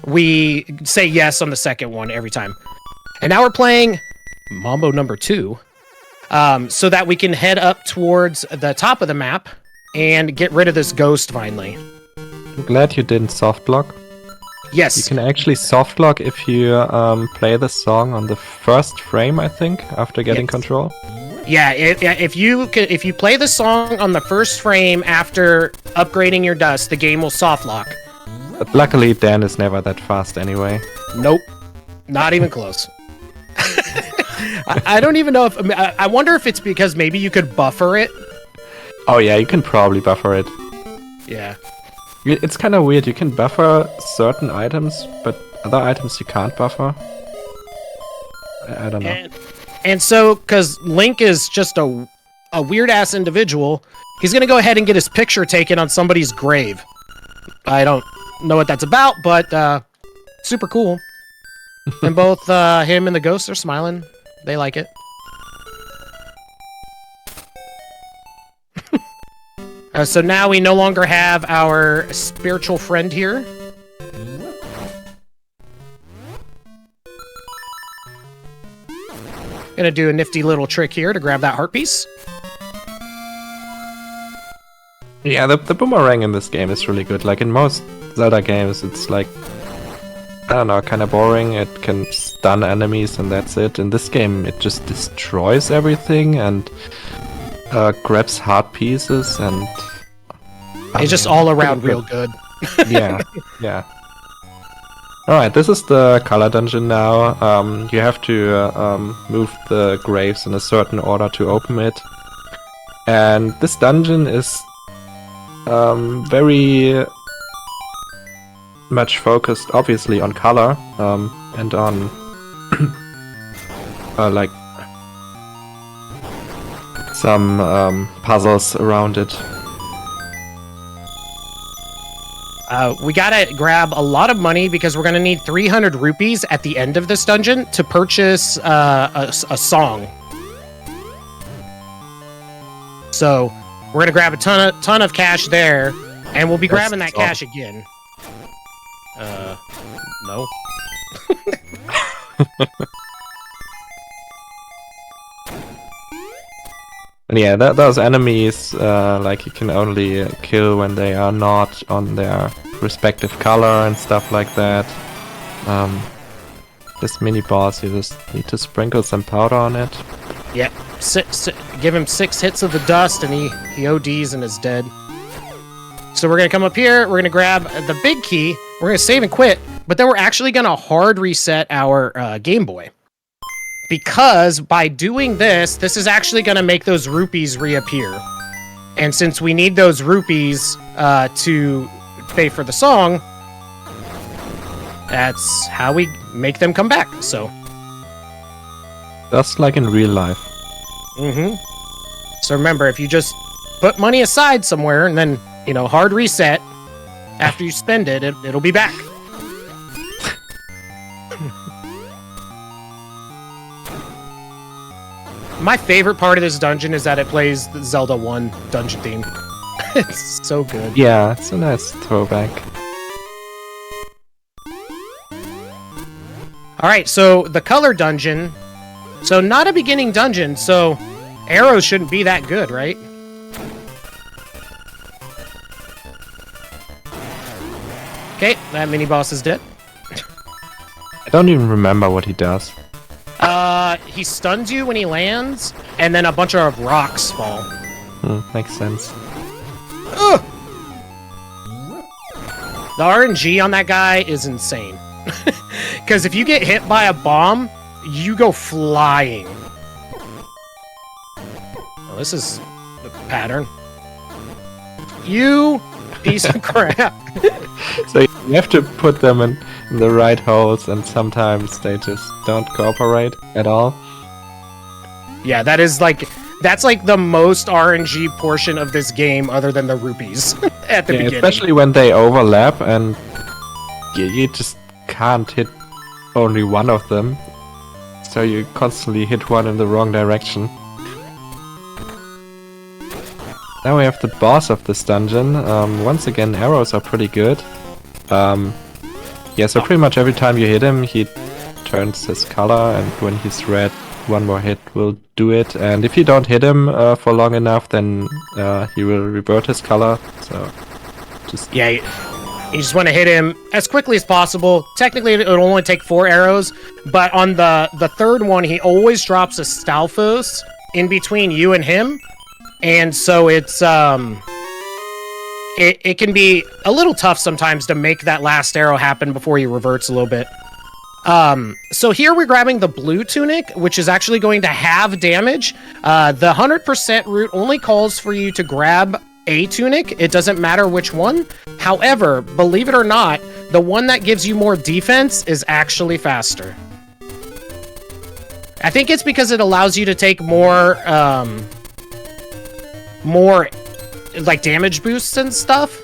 we say yes on the second one every time. And now we're playing Mambo number 2, so that we can head up towards the top of the map and get rid of this ghost finally. I'm glad you didn't soft lock. Yes. You can actually soft lock if you play the song on the first frame, I think, after getting control. Yeah, if you play the song on the first frame after upgrading your dust, the game will soft lock. But luckily, Dan is never that fast anyway. Nope, not even close. I don't even know if I wonder if it's because maybe you could buffer it. Oh yeah, you can probably buffer it. Yeah. It's kind of weird. You can buffer certain items, but other items you can't buffer. I don't know. And so, because Link is just a weird-ass individual, he's going to go ahead and get his picture taken on somebody's grave. I don't know what that's about, but super cool. And both him and the ghosts are smiling. They like it. So now we no longer have our spiritual friend here. Gonna do a nifty little trick here to grab that heart piece. Yeah, the boomerang in this game is really good. Like in most Zelda games, it's like, I don't know, kind of boring. It can stun enemies and that's it. In this game, it just destroys everything and grabs heart pieces and... It's just all around real good. Yeah, yeah. Alright, this is the color dungeon now. You have to move the graves in a certain order to open it. And this dungeon is very much focused, obviously, on color and on like some puzzles around it. We gotta grab a lot of money because we're gonna need 300 rupees at the end of this dungeon to purchase a song. So we're gonna grab a ton of cash there, and we'll be grabbing that cash again. No. Yeah, those enemies, like, you can only kill when they are not on their respective color and stuff like that. This mini-boss, you just need to sprinkle some powder on it. Yep. Give him 6 hits of the dust and he ODs and is dead. So we're going to come up here, we're going to grab the big key, we're going to save and quit, but then we're actually going to hard reset our Game Boy. Because by doing this, this is actually going to make those rupees reappear. And since we need those rupees to pay for the song, that's how we make them come back, so. Just like in real life. Mm-hmm. So remember, if you just put money aside somewhere and then, you know, hard reset, after you spend it, it'll be back. My favorite part of this dungeon is that it plays the Zelda 1 dungeon theme. It's so good. Yeah, it's a nice throwback. Alright, so the color dungeon. So not a beginning dungeon, so arrows shouldn't be that good, right? Okay, that mini-boss is dead. I don't even remember what he does. He stuns you when he lands, and then a bunch of rocks fall. Makes sense. Ugh! The RNG on that guy is insane. Because if you get hit by a bomb, you go flying. Oh, this is the pattern. You piece of crap. So you have to put them the right holes, and sometimes they just don't cooperate at all. Yeah, that's like the most RNG portion of this game, other than the rupees at the beginning. Especially when they overlap, and you just can't hit only one of them, so you constantly hit one in the wrong direction. Now we have the boss of this dungeon. Once again, arrows are pretty good. Yeah, so pretty much every time you hit him, he turns his color, and when he's red, one more hit will do it. And if you don't hit him for long enough, then he will revert his color. So just yeah, you just want to hit him as quickly as possible. Technically, it would only take 4 arrows, but on the third one, he always drops a Stalfos in between you and him. And so it's it can be a little tough sometimes to make that last arrow happen before he reverts a little bit. So here we're grabbing the blue tunic, which is actually going to have damage. The 100% route only calls for you to grab a tunic. It doesn't matter which one. However, believe it or not, the one that gives you more defense is actually faster. I think it's because it allows you to take more like damage boosts and stuff.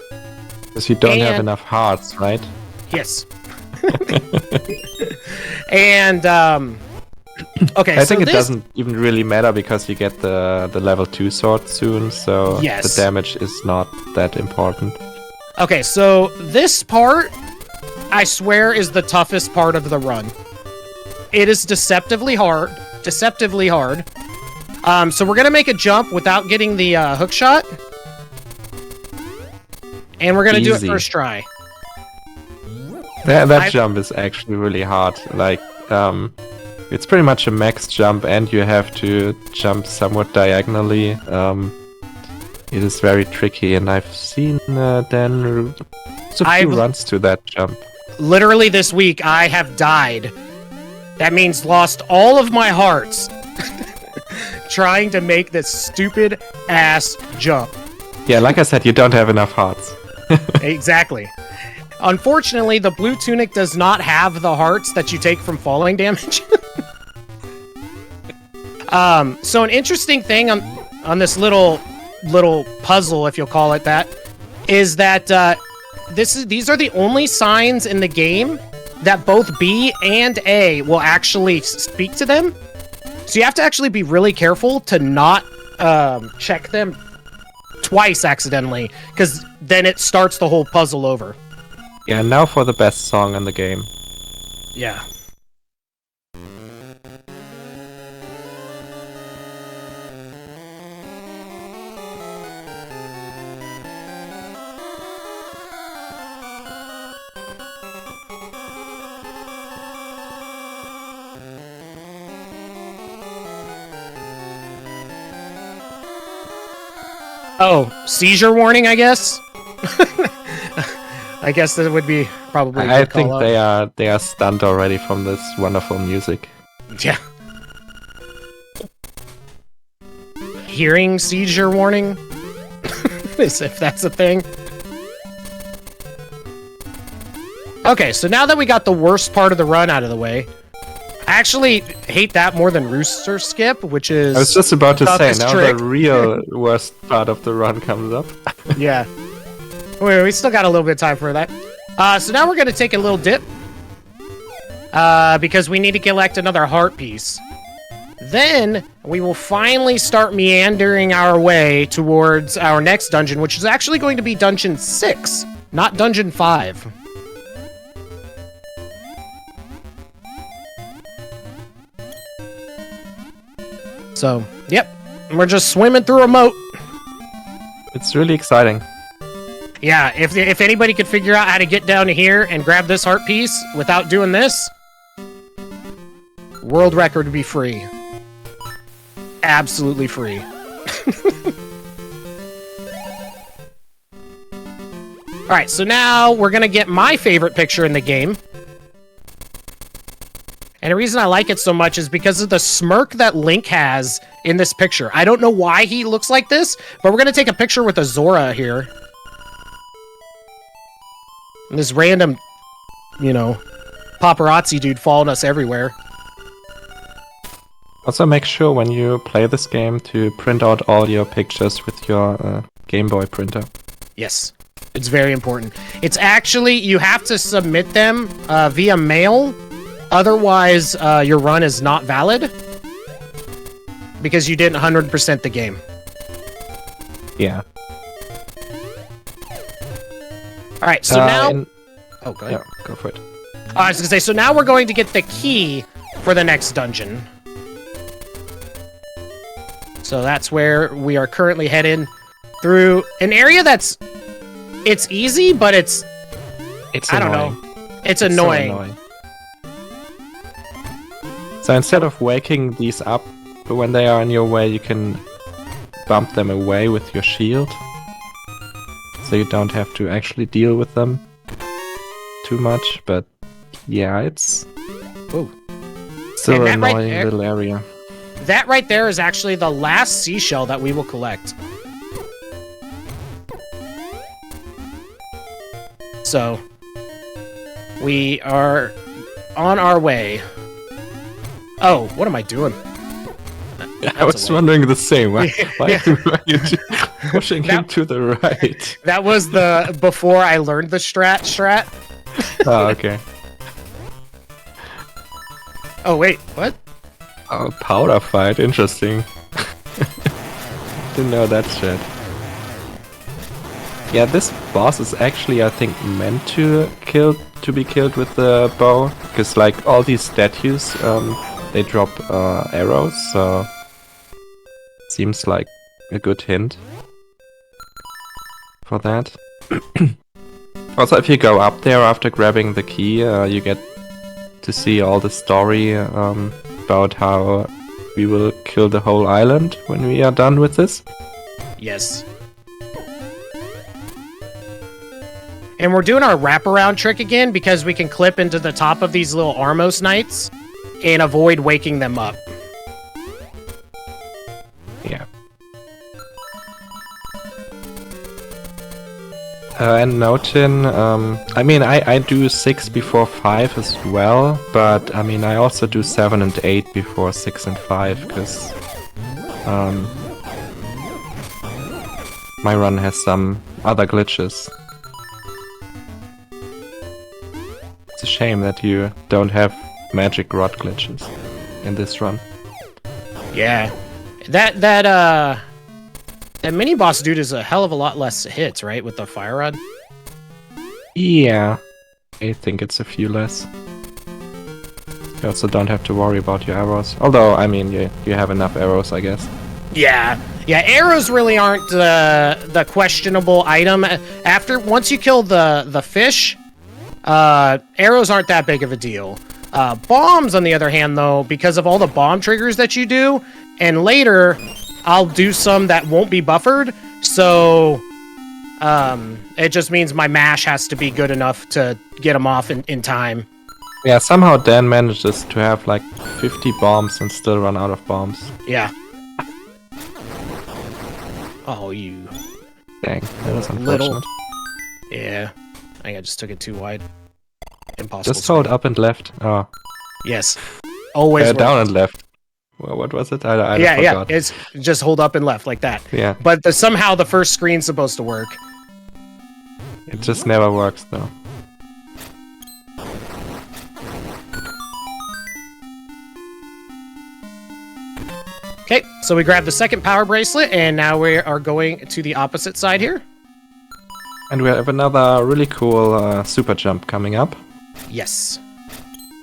Because you don't have enough hearts, right? Yes. And okay, I think it doesn't even really matter because you get the level 2 sword soon, so yes, the damage is not that important. Okay, so this part, I swear, is the toughest part of the run. It is deceptively hard. So we're gonna make a jump without getting the hook shot, and we're gonna do it first try. That jump is actually really hard. Like, it's pretty much a max jump, and you have to jump somewhat diagonally. It is very tricky, and I've seen Dan a few runs to that jump. Literally this week, I have died. That means lost all of my hearts trying to make this stupid ass jump. Yeah, like I said, you don't have enough hearts. Exactly. Unfortunately, the blue tunic does not have the hearts that you take from falling damage. So an interesting thing on this little puzzle, if you'll call it that, is that these are the only signs in the game that both B and A will actually speak to them. So you have to actually be really careful to not check them twice accidentally, because then it starts the whole puzzle over. Yeah, now for the best song in the game. Yeah. Oh, seizure warning, I guess? I guess that would be probably a I good think call out. they are stunned already from this wonderful music. Yeah. Hearing seizure warning? As if that's a thing. Okay, so now that we got the worst part of the run out of the way, I actually hate that more than Rooster Skip, which is... I was just about to say, now trick. the real worst part of the run comes up. Yeah. Wait, we still got a little bit of time for that. So now we're going to take a little dip. Because we need to collect another heart piece. Then, we will finally start meandering our way towards our next dungeon, which is actually going to be Dungeon 6, not Dungeon 5. So, yep. We're just swimming through a moat. It's really exciting. Yeah, if anybody could figure out how to get down to here and grab this heart piece without doing this, world record would be free. Absolutely free. Alright, so now we're gonna get my favorite picture in the game. And the reason I like it so much is because of the smirk that Link has in this picture. I don't know why he looks like this, but we're gonna take a picture with a Zora here. And this random, paparazzi dude following us everywhere. Also, make sure when you play this game to print out all your pictures with your Game Boy printer. Yes, it's very important. It's actually, you have to submit them via mail. Otherwise, your run is not valid. Because you didn't 100% the game. Yeah. Alright, so now... Oh, go ahead. Yeah, go for it. I was going to say, so now we're going to get the key for the next dungeon. So that's where we are currently headed through an area that's... It's easy, but it's I don't know. It's annoying. So annoying. So instead of waking these up when they are in your way, you can bump them away with your shield. So you don't have to actually deal with them too much, but yeah, it's still an annoying little area. That right there is actually the last seashell that we will collect. So, we are on our way. Oh, what am I doing? I was wondering the same. Why are you pushing him to the right? That was the before I learned the strat. Oh, okay. Oh, wait, what? Oh, powder fight, interesting. Didn't know that shit. Yeah, this boss is actually, I think, meant to be killed with the bow, because like all these statues, they drop arrows, so seems like a good hint for that. Also, if you go up there after grabbing the key, you get to see all the story about how we will kill the whole island when we are done with this. Yes. And we're doing our wraparound trick again because we can clip into the top of these little Armos Knights and avoid waking them up. Yeah. And noting, I mean, I do 6 before 5 as well, but I mean, I also do 7 and 8 before 6 and 5, because my run has some other glitches. It's a shame that you don't have magic rod glitches in this run. Yeah. That mini boss dude is a hell of a lot less hits, right, with the fire rod? Yeah, I think it's a few less. You also don't have to worry about your arrows. Although, I mean, you have enough arrows, I guess. Yeah, arrows really aren't the questionable item. Once you kill the fish, arrows aren't that big of a deal. Bombs, on the other hand, though, because of all the bomb triggers that you do, and later I'll do some that won't be buffered, so it just means my mash has to be good enough to get them off in time. Yeah, somehow Dan manages to have like 50 bombs and still run out of bombs. Yeah. Oh, you... Dang, that was unfortunate. Little... Yeah, I think I just took it too wide. Impossible. Just hold up and left. Oh. Yes. Always down and left. Well, what was it? I forgot. It's just hold up and left like that. Yeah. But somehow the first screen's supposed to work. It just never works, though. Okay, so we grabbed the second power bracelet, and now we are going to the opposite side here. And we have another really cool super jump coming up. Yes.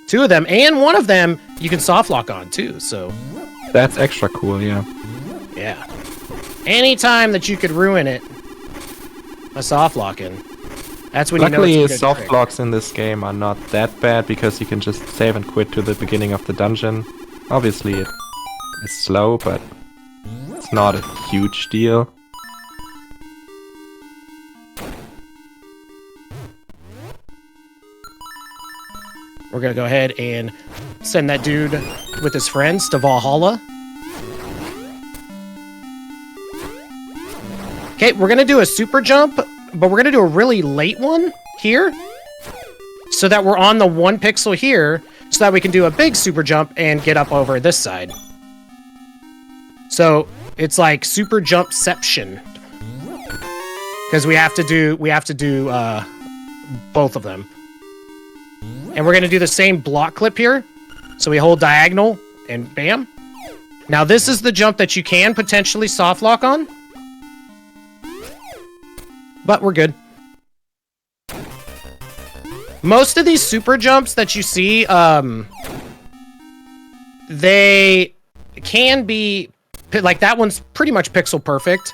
2 of them, and one of them you can soft lock on too, so... That's extra cool, yeah. Yeah. Anytime that you could ruin it, a soft locking. That's when Luckily, you know it's a good soft trick. locks in this game are not that bad, because you can just save and quit to the beginning of the dungeon. Obviously, it is slow, but it's not a huge deal. We're gonna go ahead and send that dude with his friends to Valhalla. Okay, we're gonna do a super jump, but we're gonna do a really late one here. so that we're on the 1 pixel here, so that we can do a big super jump and get up over this side. So it's like super jumpception, because we have to do both of them. And we're gonna do the same block clip here. So we hold diagonal and bam. Now this is the jump that you can potentially soft lock on, but we're good. Most of these super jumps that you see, they can be, like that one's pretty much pixel perfect,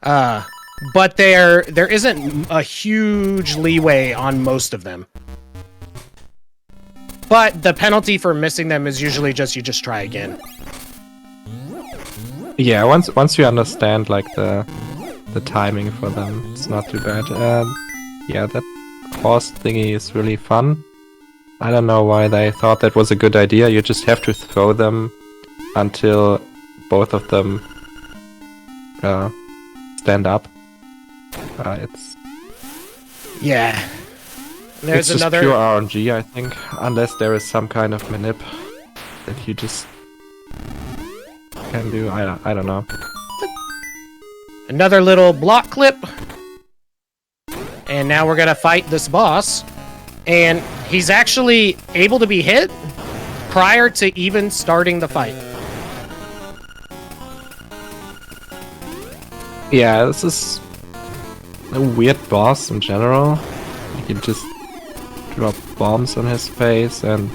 but there isn't a huge leeway on most of them. But the penalty for missing them is usually you just try again. Yeah, once you understand like the timing for them, it's not too bad. Yeah, that horse thingy is really fun. I don't know why they thought that was a good idea. You just have to throw them until both of them stand up. Yeah. There's it's another just pure RNG, I think, unless there is some kind of manip that you just can do. I don't know. Another little block clip. And now we're gonna fight this boss. And he's actually able to be hit prior to even starting the fight. Yeah, this is a weird boss in general. You can just drop bombs on his face, and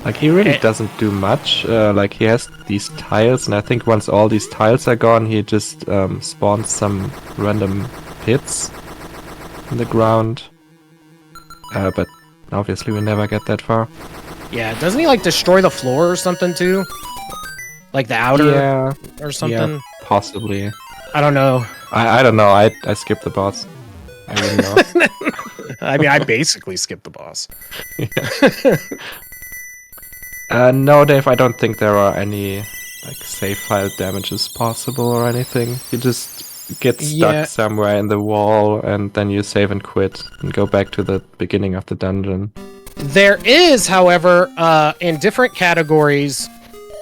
like he really doesn't do much. Like he has these tiles, and I think once all these tiles are gone, he just spawns some random pits in the ground. But obviously we never get that far. Yeah, doesn't he like destroy the floor or something too? Like the outer or something? Yeah, possibly. I don't know. I don't know. I skipped the boss. I don't know. I mean, I basically skipped the boss. No, Dave, I don't think there are any like save file damages possible or anything. You just get stuck somewhere in the wall, and then you save and quit and go back to the beginning of the dungeon. There is, however, in different categories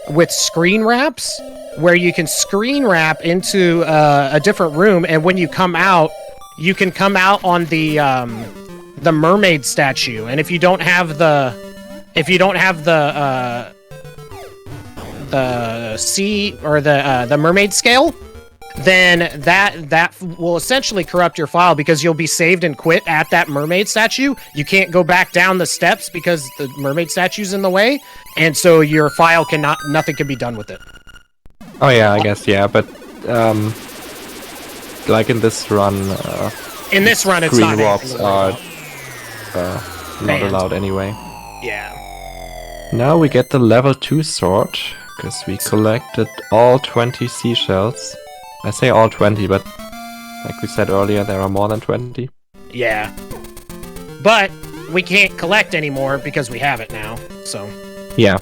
with screen wraps, where you can screen wrap into a different room, and when you come out, you can come out on the mermaid statue. And if you don't have the sea or the mermaid scale, then that will essentially corrupt your file, because you'll be saved and quit at that mermaid statue. You can't go back down the steps because the mermaid statue's in the way, and so your file nothing can be done with it. Oh yeah, I guess, yeah, but like in this run, it's not screen walks are not allowed anyway. Yeah. Now we get the level 2 sword, because we collected all 20 seashells. I say all 20, but like we said earlier, there are more than 20. Yeah. But we can't collect anymore because we have it now, so... Yeah.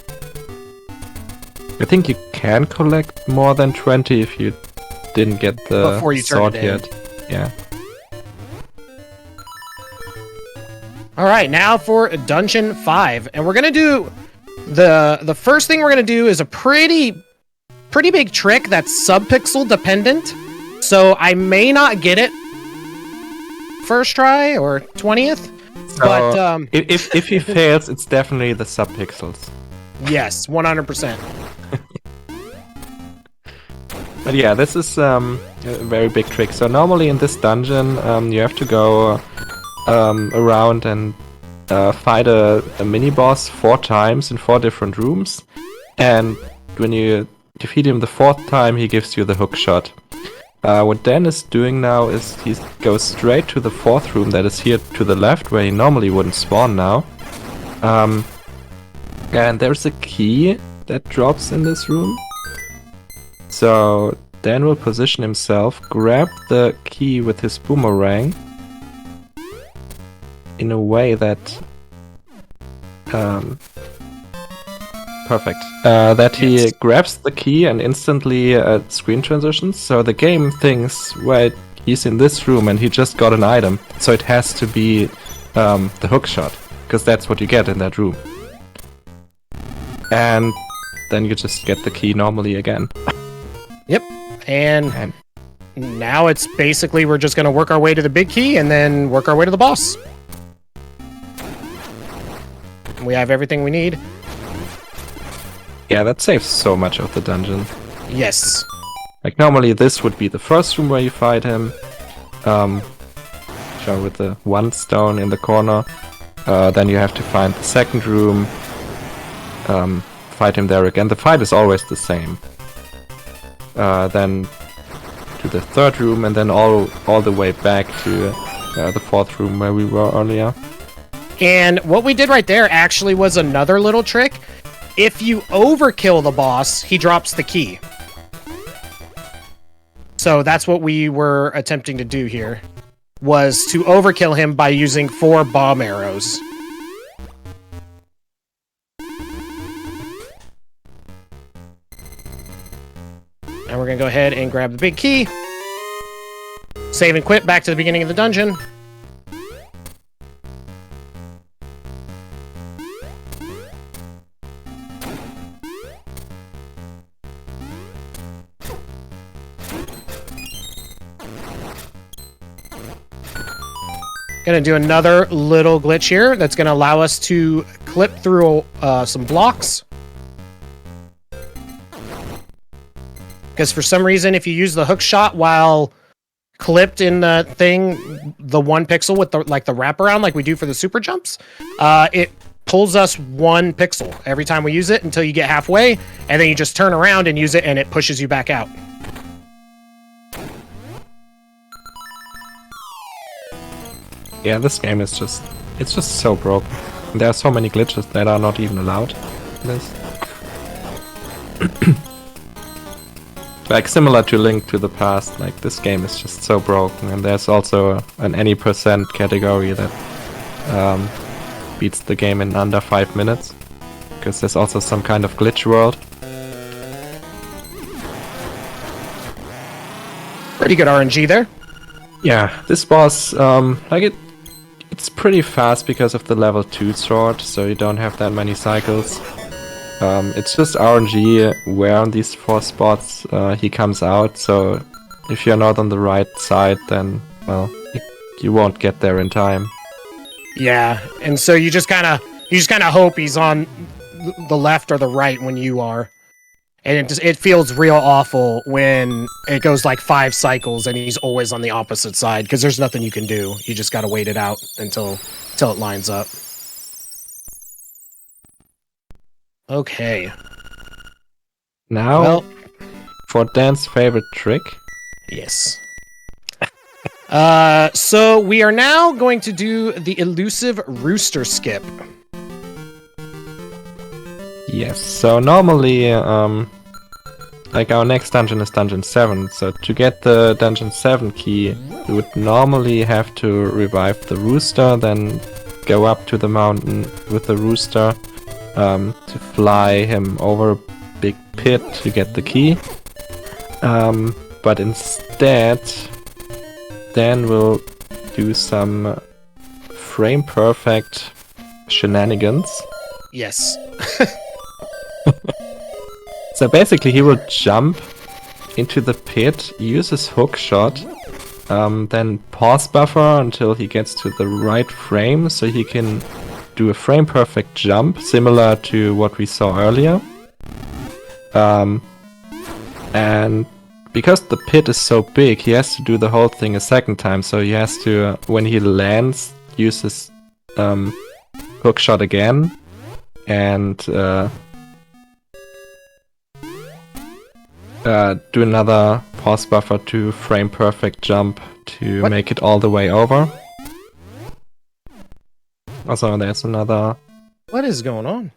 I think you can collect more than 20 if you didn't get the sword yet. Yeah. Alright, now for Dungeon 5. And we're gonna do... The first thing we're gonna do is a pretty big trick that's sub-pixel dependent. So I may not get it first try or 20th. So but if he fails, it's definitely the sub-pixels. Yes, 100%. But yeah, this is a very big trick. So normally in this dungeon, you have to go around and fight a mini-boss 4 times in 4 different rooms. And when you defeat him the 4th time, he gives you the hook shot. What Dan is doing now is he goes straight to the 4th room that is here to the left, where he normally wouldn't spawn now. And there's a key that drops in this room. So Dan will position himself, grab the key with his boomerang in a way that perfect. That he grabs the key and instantly screen transitions. So the game thinks, well, he's in this room and he just got an item, so it has to be the hook shot. because that's what you get in that room. And then you just get the key normally again. Yep. And now it's basically we're just going to work our way to the big key and then work our way to the boss. We have everything we need. Yeah, that saves so much of the dungeon. Yes. Like normally this would be the first room where you fight him. Show with the one stone in the corner. Then you have to find the second room. Fight him there again. The fight is always the same. Then to the third room and then all the way back to the fourth room where we were earlier. And what we did right there actually was another little trick. If you overkill the boss, he drops the key. So that's what we were attempting to do here, was to overkill him by using 4 bomb arrows. And we're going to go ahead and grab the big key. Save and quit back to the beginning of the dungeon. Gonna do another little glitch here that's gonna allow us to clip through some blocks. Because for some reason, if you use the hook shot while clipped in the thing, the 1 pixel with the wraparound like we do for the super jumps, it pulls us 1 pixel every time we use it until you get halfway, and then you just turn around and use it and it pushes you back out. Yeah, this game is just so broken. There are so many glitches that are not even allowed in this. Like similar to Link to the Past, like this game is just so broken, and there's also an any percent category that beats the game in under 5 minutes, because there's also some kind of glitch world. Pretty good RNG there. Yeah, this boss, it's pretty fast because of the level 2 sword, so you don't have that many cycles. It's just RNG where on these 4 spots he comes out, so if you're not on the right side, then, well, you won't get there in time. Yeah, and so you just kind of hope he's on the left or the right when you are. And it feels real awful when it goes like 5 cycles and he's always on the opposite side, because there's nothing you can do. You just got to wait it out until it lines up. Okay. Now, for Dan's favorite trick. Yes. So we are now going to do the elusive rooster skip. Yes, so normally, like our next dungeon is dungeon 7, so to get the dungeon 7 key, we would normally have to revive the rooster, then go up to the mountain with the rooster, to fly him over a big pit to get the key. But instead, Dan will do some frame perfect shenanigans. Yes. So basically he will jump into the pit, use his hook shot, then pause buffer until he gets to the right frame so he can do a frame perfect jump, similar to what we saw earlier. And because the pit is so big, he has to do the whole thing a second time, so he has to, when he lands, use his hook shot again, and do another pause buffer to frame perfect jump to make it all the way over. Also, there's another... What is going on?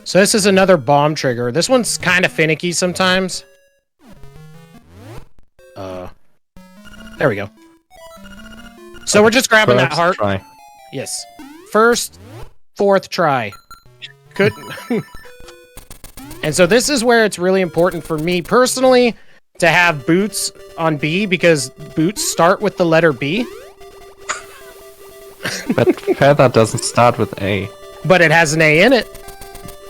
So this is another bomb trigger. This one's kind of finicky sometimes. There we go. So we're just grabbing that heart. Try. Yes. First, 4th try. Couldn't... And so this is where it's really important for me personally to have boots on B, because boots start with the letter B. But feather doesn't start with A. But it has an A in it.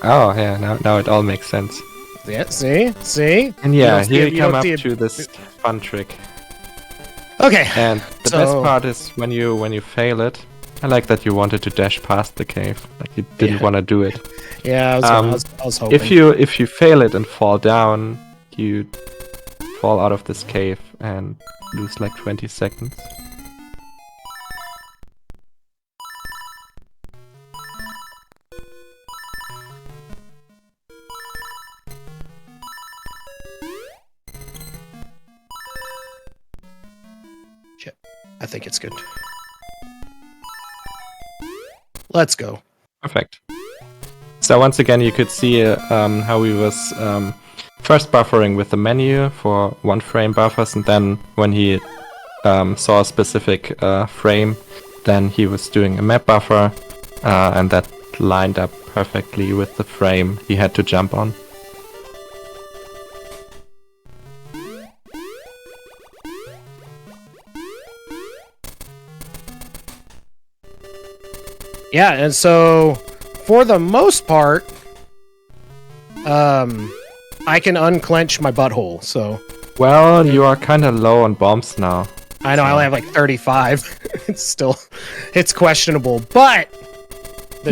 Oh, yeah, now it all makes sense. Yeah, see? And yeah, here you come up to this fun trick. Okay. And the best part is when you fail it. I like that you wanted to dash past the cave, like you didn't want to do it. Yeah, I was hoping. If you fail it and fall down, you fall out of this cave and lose like 20 seconds. Shit. I think it's good. Let's go. Perfect. So once again, you could see how he was first buffering with the menu for 1 frame buffers, and then when he saw a specific frame, then he was doing a map buffer, and that lined up perfectly with the frame he had to jump on. Yeah, and so for the most part, I can unclench my butthole, so... Well, you are kind of low on bombs now. I know, I only have like 35. It's questionable, but...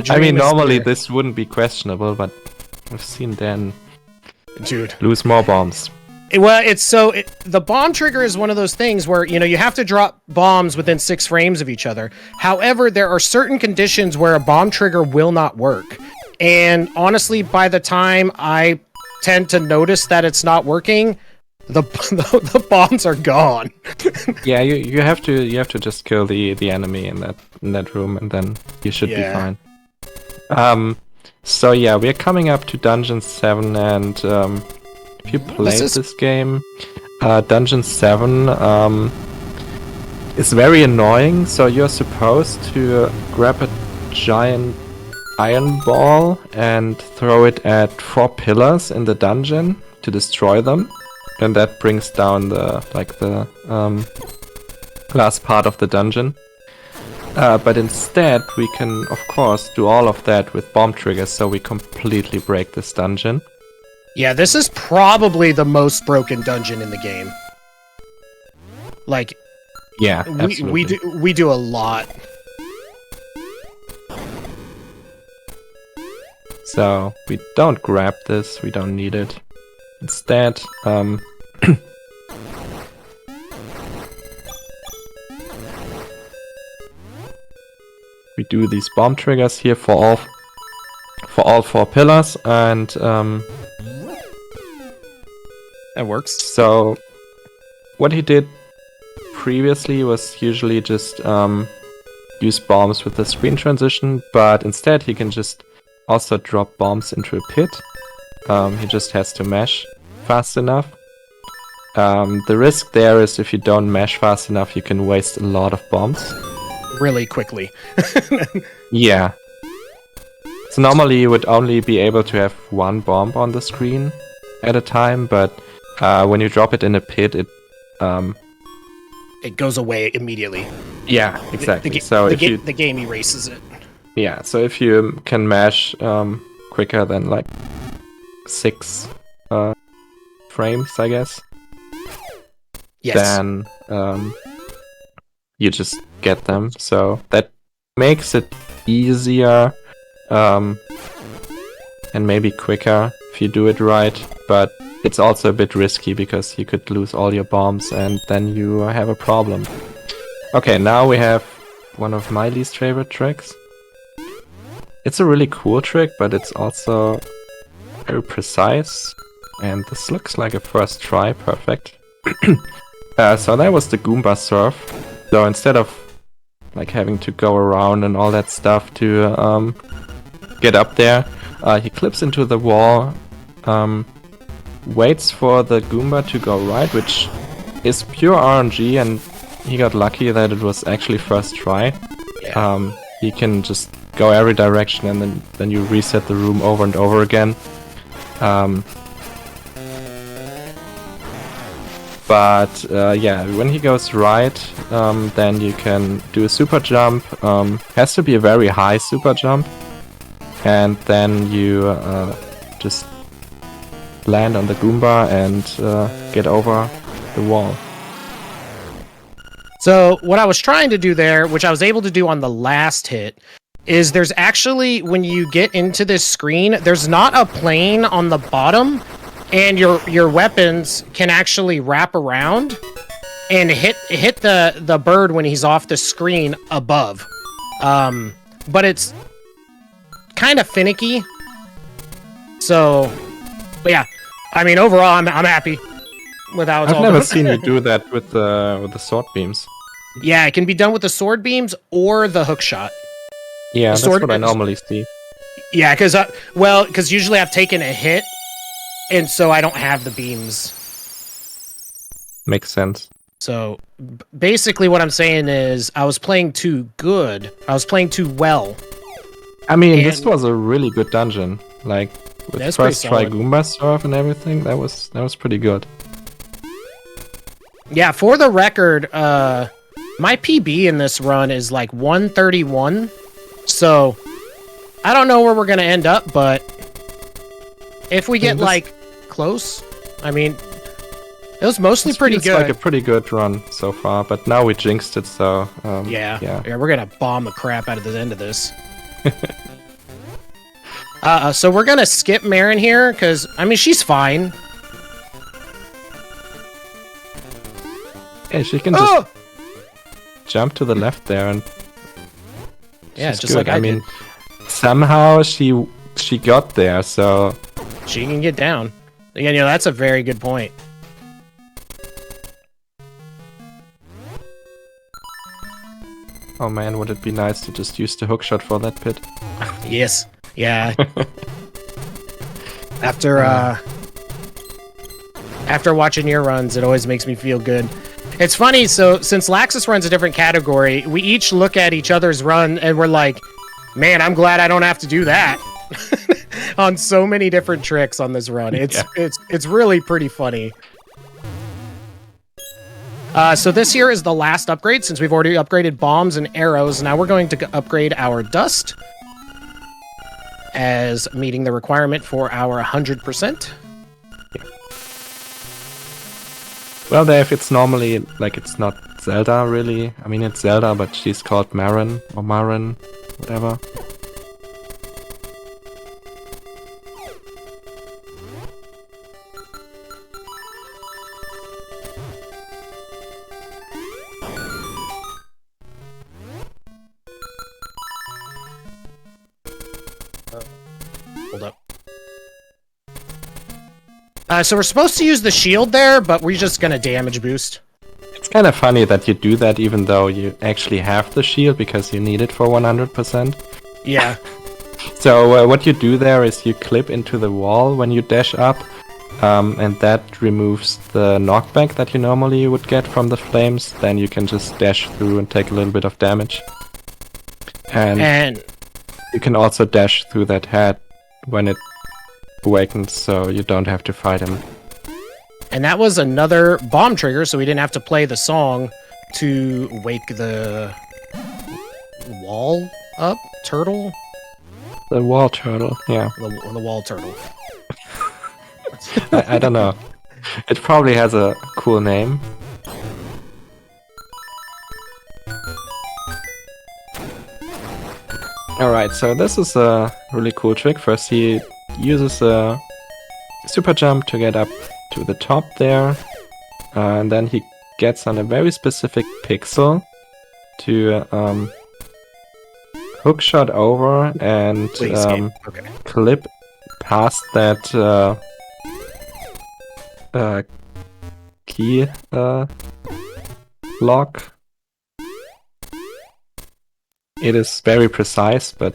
I mean, normally this wouldn't be questionable, but I've seen Dan lose more bombs. Well, the bomb trigger is one of those things where, you have to drop bombs within 6 frames of each other. However, there are certain conditions where a bomb trigger will not work. And honestly, by the time I tend to notice that it's not working, the bombs are gone. Yeah, you have to just kill the enemy in that room, and then you should be fine. So yeah, we're coming up to Dungeon 7, and if you played this game, Dungeon 7 is very annoying. So you're supposed to grab a giant iron ball and throw it at 4 pillars in the dungeon to destroy them, and that brings down the last part of the dungeon. But instead, we can of course do all of that with bomb triggers, so we completely break this dungeon. Yeah, this is probably the most broken dungeon in the game. Like, yeah, absolutely. we do a lot. So we don't grab this, we don't need it. Instead, we do these bomb triggers here for all 4 pillars, and that works. So what he did previously was usually just use bombs with the screen transition, but instead he can just also drop bombs into a pit. He just has to mash fast enough. The risk there is if you don't mash fast enough, you can waste a lot of bombs. Really quickly. Yeah. So normally you would only be able to have 1 bomb on the screen at a time, but when you drop it in a pit, it goes away immediately. Yeah, exactly. The game erases it. Yeah, so if you can mash quicker than like 6 frames, I guess, yes, then you just get them. So that makes it easier and maybe quicker if you do it right, but it's also a bit risky because you could lose all your bombs and then you have a problem. Okay, now we have one of my least favorite tricks. It's a really cool trick, but it's also very precise, and this looks like a first try, perfect. So that was the Goomba surf. So instead of like having to go around and all that stuff to get up there, he clips into the wall, waits for the Goomba to go right, which is pure RNG, and he got lucky that it was actually first try. Yeah. He can just go every direction, and then you reset the room over and over again. But yeah, when he goes right, then you can do a super jump. Has to be a very high super jump. And then you just land on the Goomba and get over the wall. So what I was trying to do there, which I was able to do on the last hit, is there's actually, when you get into this screen, there's not a plane on the bottom, and your weapons can actually wrap around and hit the bird when he's off the screen above. But it's kind of finicky. So, but yeah, I mean, overall, I'm happy with how it's all I've never done. seen you do that with the sword beams. Yeah, it can be done with the sword beams or the hook shot. Yeah, The that's sword what I beams- normally see. Yeah, because usually I've taken a hit, and so I don't have the beams. Makes sense. So basically, what I'm saying is I was playing too good. I was playing too well. I mean, this And- was a really good dungeon. Like with That's pretty first try solid. Goomba surf and everything, that was pretty good. Yeah, for the record, my PB in this run is like 131. So I don't know where we're gonna end up, but if we get this- like close, I mean, it was mostly pretty It's good. like a pretty good run so far, but now we jinxed it, so Yeah, we're gonna bomb the crap out of the end of this. So we're gonna skip Marin here, because, I mean, she's fine. Yeah, she can just jump to the left there, and Yeah, she's just good. like I mean, did. somehow she got there, so She can get down. Yeah, that's a very good point. oh man, would it be nice to just use the hookshot for that pit? Yes. Yeah. After watching your runs, it always makes me feel good. It's funny, so since Laxus runs a different category, we each look at each other's run and we're like, man, I'm glad I don't have to do that. On so many different tricks on this run. It's really pretty funny. So this here is the last upgrade, since we've already upgraded bombs and arrows. Now we're going to upgrade our dust as meeting the requirement for our 100%. Well, Dave, it's normally, like, it's not Zelda, really. I mean, it's Zelda, but she's called Marin, or Marin, whatever. Hold up. So we're supposed to use the shield there, but we're just gonna damage boost. It's kind of funny that you do that even though you actually have the shield because you need it for 100%. Yeah. So what you do there is you clip into the wall when you dash up, and that removes the knockback that you normally would get from the flames. Then you can just dash through and take a little bit of damage. And you can also dash through that head when it awakens, so you don't have to fight him. And that was another bomb trigger, so we didn't have to play the song to wake the wall up turtle? The wall turtle, yeah. The wall turtle. I don't know. It probably has a cool name. Alright, so this is a really cool trick. First he uses a super jump to get up to the top there, and then he gets on a very specific pixel to hookshot over and Okay. clip past that key lock. It is very precise, but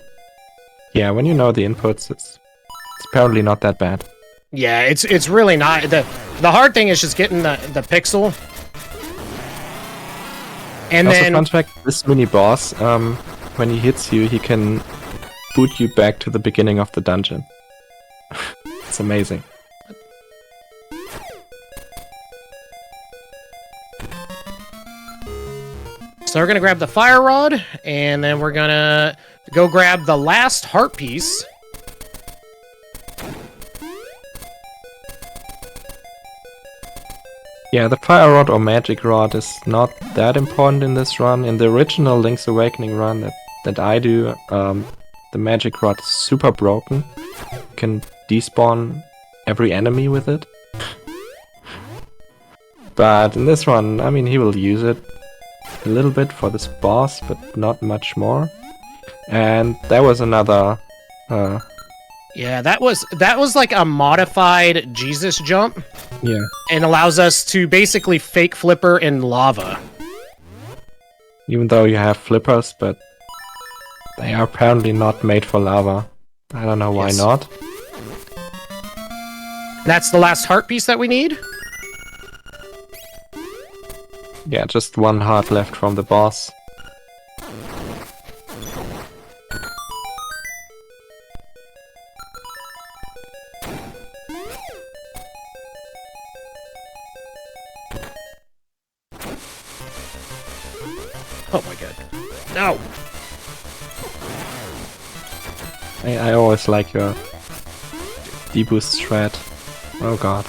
yeah, when you know the inputs, it's apparently not that bad. Yeah, it's really not. The hard thing is just getting the pixel. And Also, then fun fact, this mini boss, when he hits you, he can boot you back to the beginning of the dungeon. It's amazing. So we're gonna grab the fire rod, and then we're gonna go grab the last heart piece. Yeah, the fire rod or magic rod is not that important in this run. In the original Link's Awakening run that I do, the magic rod is super broken. You can despawn every enemy with it. But in this one, I mean, he will use it a little bit for this boss, but not much more. And there was another... Yeah, that was like a modified Jesus jump. Yeah. And allows us to basically fake flipper in lava. Even though you have flippers, but they are apparently not made for lava. I don't know why not. That's the last heart piece that we need? Yeah, just one heart left from the boss. Oh my god. No! I always like your deboost shred. Oh god.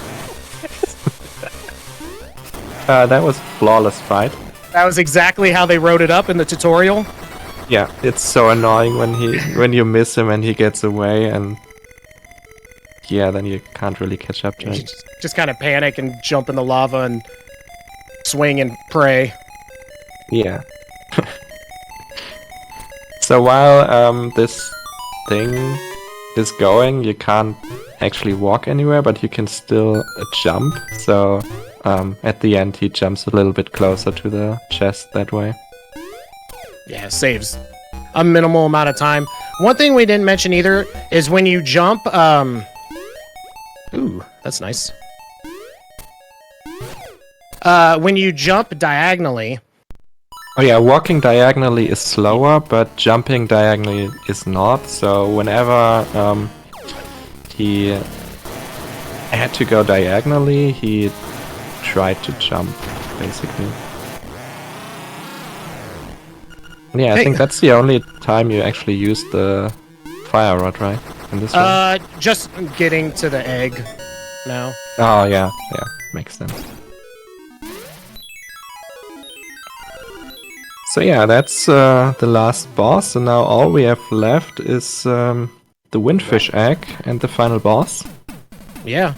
That was a flawless fight. That was exactly how they wrote it up in the tutorial. Yeah, it's so annoying when you miss him and he gets away, and yeah, then you can't really catch up to him. Just kind of panic and jump in the lava and swing and pray. Yeah. So while this thing is going, you can't actually walk anywhere, but you can still jump. So at the end, he jumps a little bit closer to the chest that way. Yeah, saves a minimal amount of time. One thing we didn't mention either is when you jump, ooh, that's nice. When you jump diagonally... Oh yeah, walking diagonally is slower, but jumping diagonally is not. So whenever he had to go diagonally, he tried to jump, basically. Yeah, I think that's the only time you actually use the fire rod, right? In this one? Just getting to the egg now. Oh yeah, yeah, makes sense. So yeah, that's the last boss, and now all we have left is the windfish egg and the final boss. Yeah.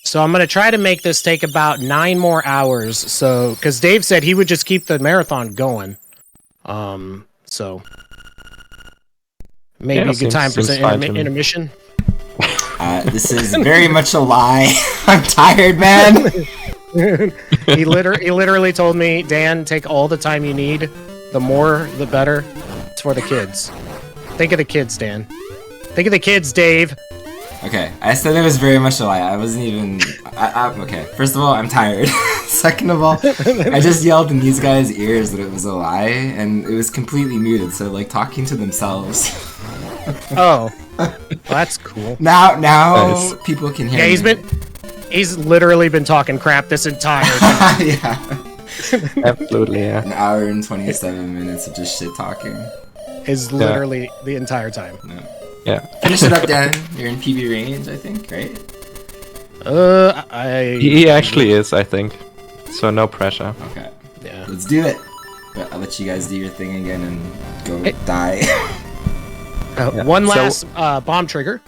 So I'm gonna try to make this take about 9 more hours. So, because Dave said he would just keep the marathon going. So maybe Yeah, a good time for some fine to me. intermission. This is very much a lie. I'm tired, man. He literally told me, Dan, take all the time you need. The more, the better. It's for the kids. Think of the kids, Dan. Think of the kids, Dave. Okay, I said it was very much a lie. I wasn't even... okay, first of all, I'm tired. Second of all, I just yelled in these guys' ears that it was a lie, and it was completely muted, so like talking to themselves. Oh. Well, that's cool. Now Nice. people can hear Yeah, me. he's literally been talking crap this entire time. Yeah. Absolutely, yeah. An hour and 27 minutes of just shit talking. Is literally the entire time. No. Yeah. Finish it up, Dan. You're in PB range, I think, right? He actually is, I think. So no pressure. Okay. Yeah. Let's do it. But I'll let you guys do your thing again and go die. Yeah. One So- last bomb trigger.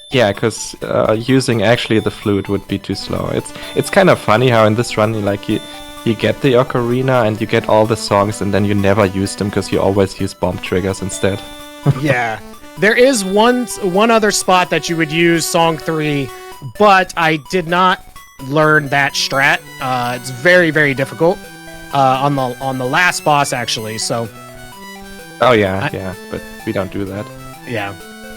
Yeah, because using actually the flute would be too slow. It's kind of funny how in this run you get the ocarina and you get all the songs and then you never use them because you always use bomb triggers instead. Yeah. There is one other spot that you would use song 3, but I did not learn that strat. It's very, very difficult on the last boss actually. So. Oh yeah, yeah, but we don't do that. Yeah.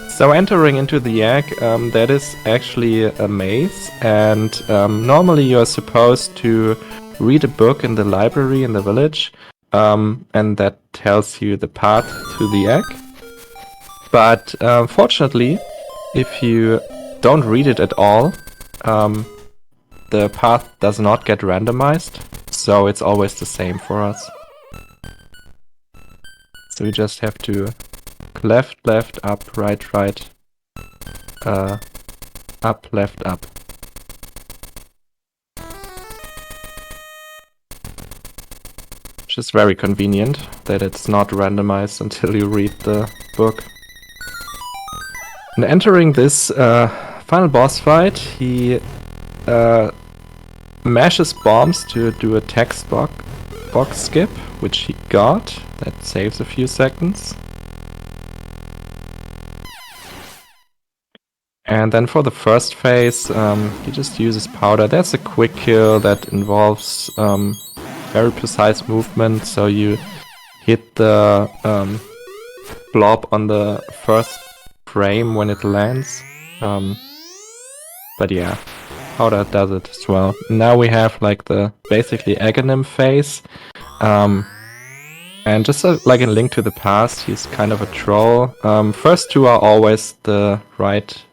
So entering into the egg, that is actually a maze, and normally you are supposed to read a book in the library in the village, and that tells you the path to the egg. But fortunately, if you don't read it at all, the path does not get randomized. so it's always the same for us. So we just have to left, left, up, right, right, up, left, up. Which is very convenient that it's not randomized until you read the book. And entering this final boss fight, he mashes bombs to do a text box skip, which he got. That saves a few seconds. And then for the first phase, he just uses powder. That's a quick kill that involves very precise movement, so you hit the blob on the first frame when it lands. But yeah, powder does it as well. Now we have like the basically Aghanim phase. And just like in Link to the Past, he's kind of a troll. First two are always the right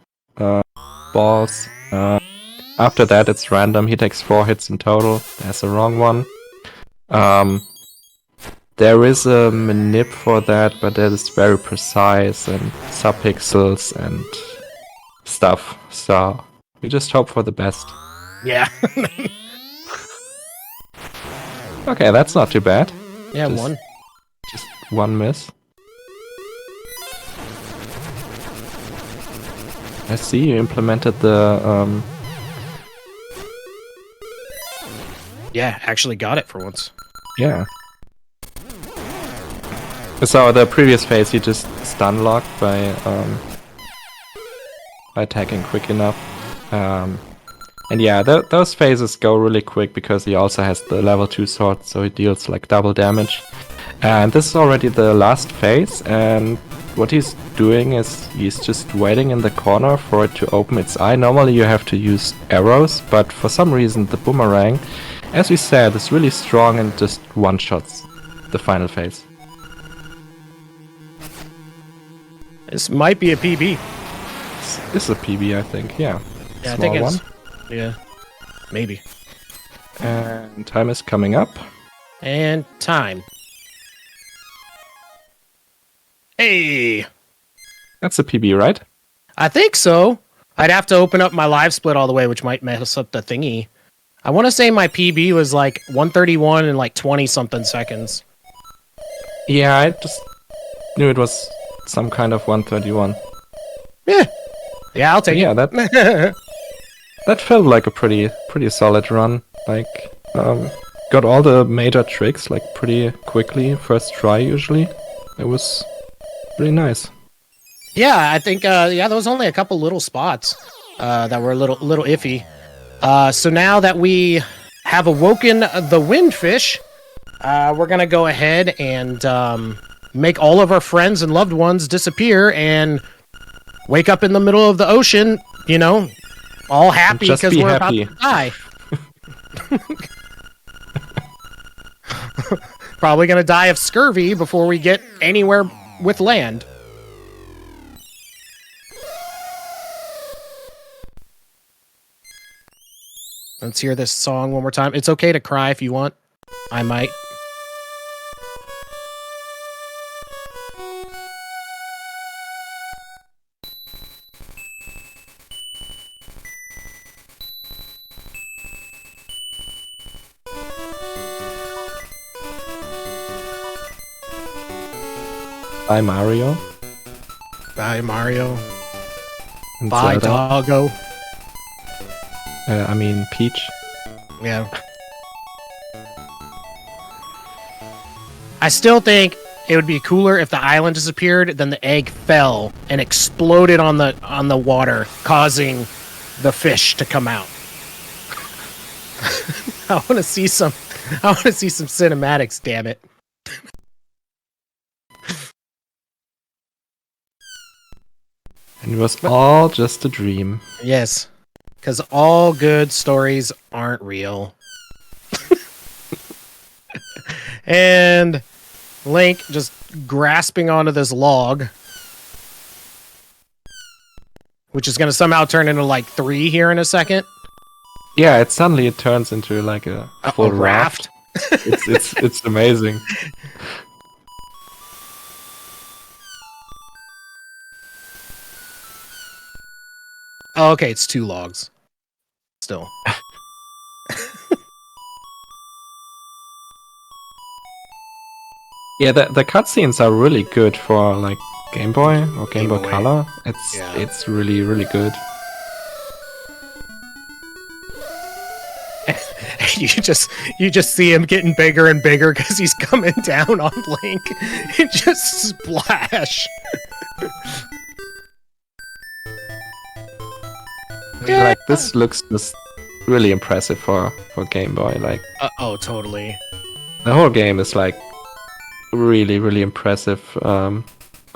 balls. After that it's random, he takes 4 hits in total. There's a wrong one. There is a manip for that, but that is very precise and subpixels and stuff. So we just hope for the best. Yeah. Okay, that's not too bad. Yeah, Just one miss. I see you implemented the Yeah, actually got it for once. yeah. So the previous phase you just stun locked by attacking quick enough. And yeah, those phases go really quick because he also has the level 2 sword, so he deals like double damage. And this is already the last phase, and what he's doing is he's just waiting in the corner for it to open its eye. Normally you have to use arrows, but for some reason the boomerang, as we said, is really strong and just one-shots the final phase. This might be a PB. This is a PB, I think, yeah. Yeah, I Small think it's... one. Yeah, maybe. And time is coming up. And time. Hey! That's a PB, right? I think so. I'd have to open up my live split all the way, which might mess up the thingy. I want to say my PB was like 131 and like 20-something seconds. Yeah, I just knew it was some kind of 131. Yeah. Yeah, I'll take Yeah, it. that felt like a pretty solid run. Like, got all the major tricks like pretty quickly, first try usually. It was pretty nice. Yeah, I think there was only a couple little spots that were a little iffy. So now that we have awoken the windfish, we're gonna go ahead and make all of our friends and loved ones disappear and wake up in the middle of the ocean, you know, all happy Just because be we're happy. about to die. Probably gonna die of scurvy before we get anywhere with land. Let's hear this song one more time. It's okay to cry if you want. I might. Bye, Mario. Bye, Mario. And Bye, Zelda. Doggo. I mean, Peach. Yeah. I still think it would be cooler if the island disappeared, then the egg fell and exploded on the water, causing the fish to come out. I want to see some cinematics, damn it. And it was all just a dream. Yes. Because all good stories aren't real. And Link just grasping onto this log, which is going to somehow turn into like 3 here in a second. Yeah, it turns into like a full raft. It's amazing. Oh, okay, it's 2 logs. Still. Yeah, the cutscenes are really good for like Game Boy or Game Boy Boy. Color. Yeah. It's really good. you just see him getting bigger and bigger because he's coming down on Link. It just splash. I mean, like this looks just really impressive for Game Boy. Like Oh, totally. the whole game is like really impressive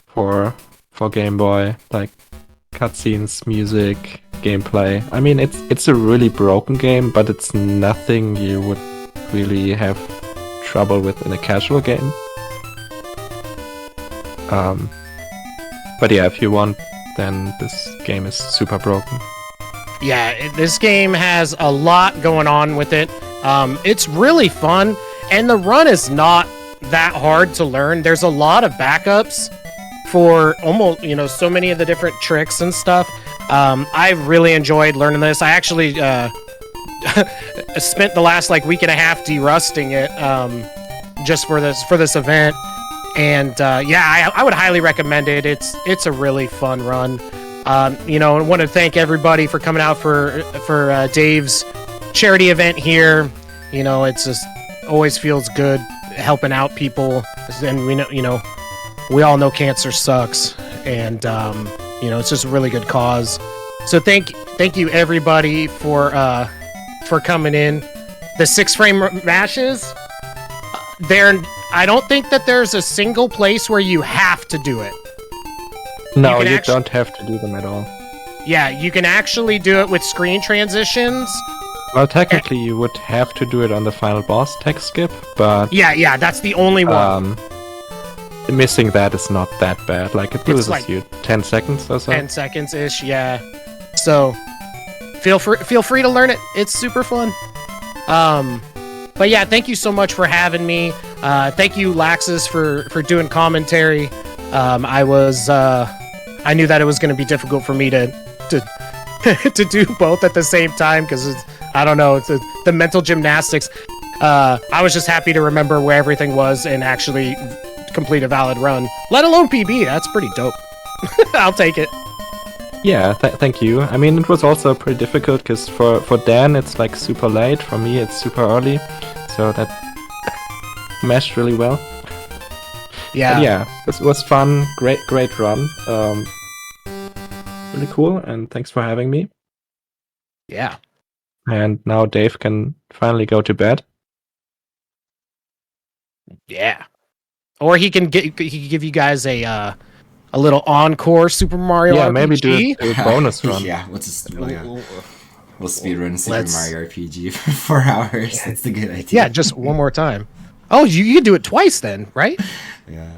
for Game Boy. Like cutscenes, music, gameplay. I mean, it's a really broken game, but it's nothing you would really have trouble with in a casual game. But yeah, if you want, then this game is super broken. Yeah, this game has a lot going on with it. It's really fun, and the run is not that hard to learn. There's a lot of backups for almost, so many of the different tricks and stuff. I really enjoyed learning this. I actually spent the last week and a half derusting it just for this event, and I would highly recommend it. It's a really fun run. I want to thank everybody for coming out for Dave's charity event here. It's just always feels good helping out people, and we all know cancer sucks, and it's just a really good cause. So thank you everybody for coming in. The 6-frame matches, I don't think that there's a single place where you have to do it. No, you don't have to do them at all. Yeah, you can actually do it with screen transitions. Well, technically, you would have to do it on the final boss text skip, but yeah, that's the only one. Missing that is not that bad. Like it loses you 10 seconds or so. 10 seconds ish, yeah. So feel free to learn it. It's super fun. But yeah, thank you so much for having me. Thank you, Laxus, for doing commentary. I knew that it was going to be difficult for me to to do both at the same time because I don't know, it's the mental gymnastics. I was just happy to remember where everything was and actually complete a valid run, let alone PB. That's pretty dope. I'll take it. Yeah, thank you. I mean, it was also pretty difficult because for Dan it's like super late. For me, it's super early, so that meshed really well. Yeah. But yeah, this was fun. Great run. Really cool, and thanks for having me. Yeah. And now Dave can finally go to bed. Yeah. Or he can give you guys a little encore Super Mario RPG. Maybe do a bonus run. Yeah, we'll speedrun Super Mario RPG for 4 hours. Yeah. That's a good idea. Yeah, just one more time. Oh, you could do it twice then, right? Yeah.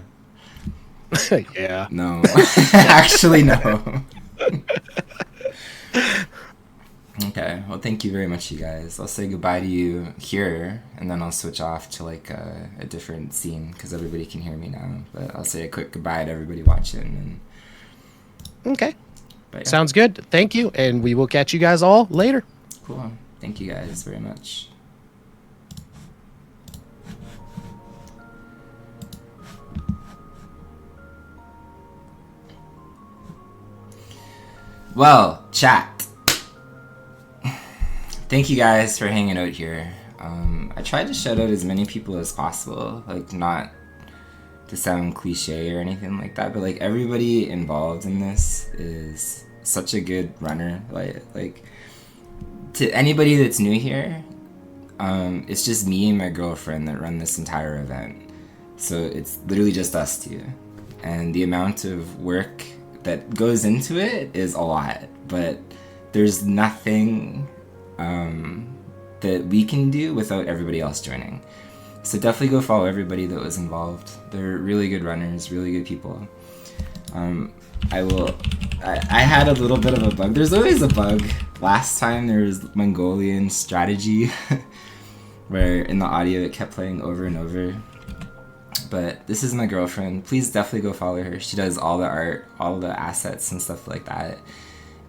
Yeah. No. Actually, no. Okay, well, thank you very much, you guys. I'll say goodbye to you here, and then I'll switch off to a different scene because everybody can hear me now. But I'll say a quick goodbye to everybody watching. Okay. But, yeah. Sounds good. Thank you, and we will catch you guys all later. Cool. Thank you guys very much. Well, chat. Thank you guys for hanging out here. I tried to shout out as many people as possible, not to sound cliche or anything like that, but everybody involved in this is such a good runner. Like to anybody that's new here, it's just me and my girlfriend that run this entire event. So it's literally just us two, and the amount of work that goes into it is a lot, but there's nothing that we can do without everybody else joining. So definitely go follow everybody that was involved. They're really good runners, really good people. I had a little bit of a bug. There's always a bug. Last time there was Mongolian strategy where in the audio it kept playing over and over. But this is my girlfriend. Please definitely go follow her. She does all the art, all the assets and stuff like that.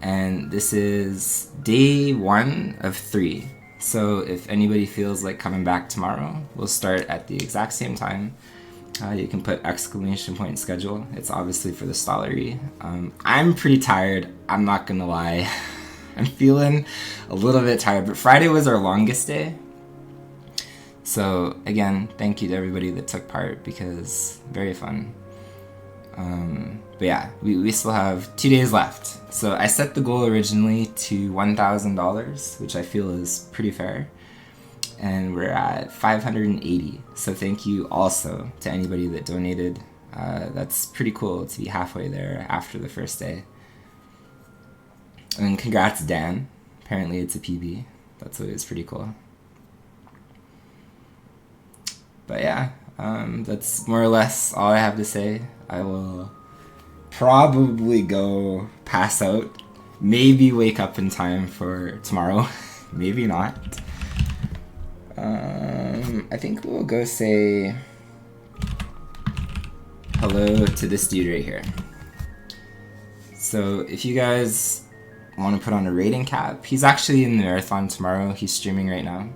And this is day 1 of 3. So if anybody feels like coming back tomorrow, we'll start at the exact same time. You can put exclamation point schedule. It's obviously for the Stollery. I'm pretty tired, I'm not gonna lie. I'm feeling a little bit tired, but Friday was our longest day. So again, thank you to everybody that took part because very fun. But yeah, we still have 2 days left. So I set the goal originally to $1,000, which I feel is pretty fair. And we're at 580. So thank you also to anybody that donated. That's pretty cool to be halfway there after the first day. And congrats, Dan. Apparently it's a PB. That's always pretty cool. But yeah, that's more or less all I have to say. I will probably go pass out. Maybe wake up in time for tomorrow. Maybe not. I think we'll go say hello to this dude right here. So if you guys want to put on a rating cap, he's actually in the marathon tomorrow. He's streaming right now.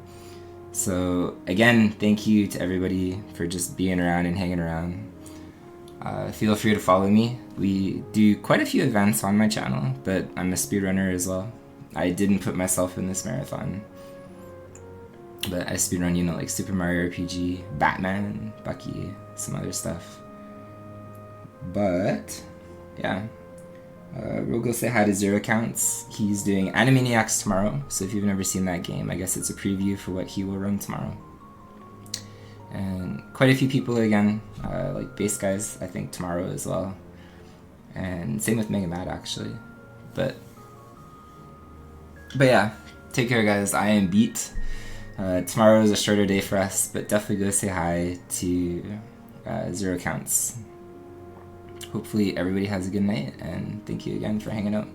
So again, thank you to everybody for just being around and hanging around. Feel free to follow me. We do quite a few events on my channel, but I'm a speedrunner as well. I didn't put myself in this marathon, but I speedrun, you know, like Super Mario RPG, Batman, Bucky, some other stuff. But yeah, we'll go say hi to 𝐂𝐍𝐶ounts. He's doing Animaniacs tomorrow, so if you've never seen that game, I guess it's a preview for what he will run tomorrow. And quite a few people again, like Base Guys, I think tomorrow as well. And same with Mega Mad actually. But yeah, take care guys, I am beat. Tomorrow is a shorter day for us, but definitely go say hi to 𝐂𝐍𝐶ounts. Hopefully everybody has a good night, and thank you again for hanging out.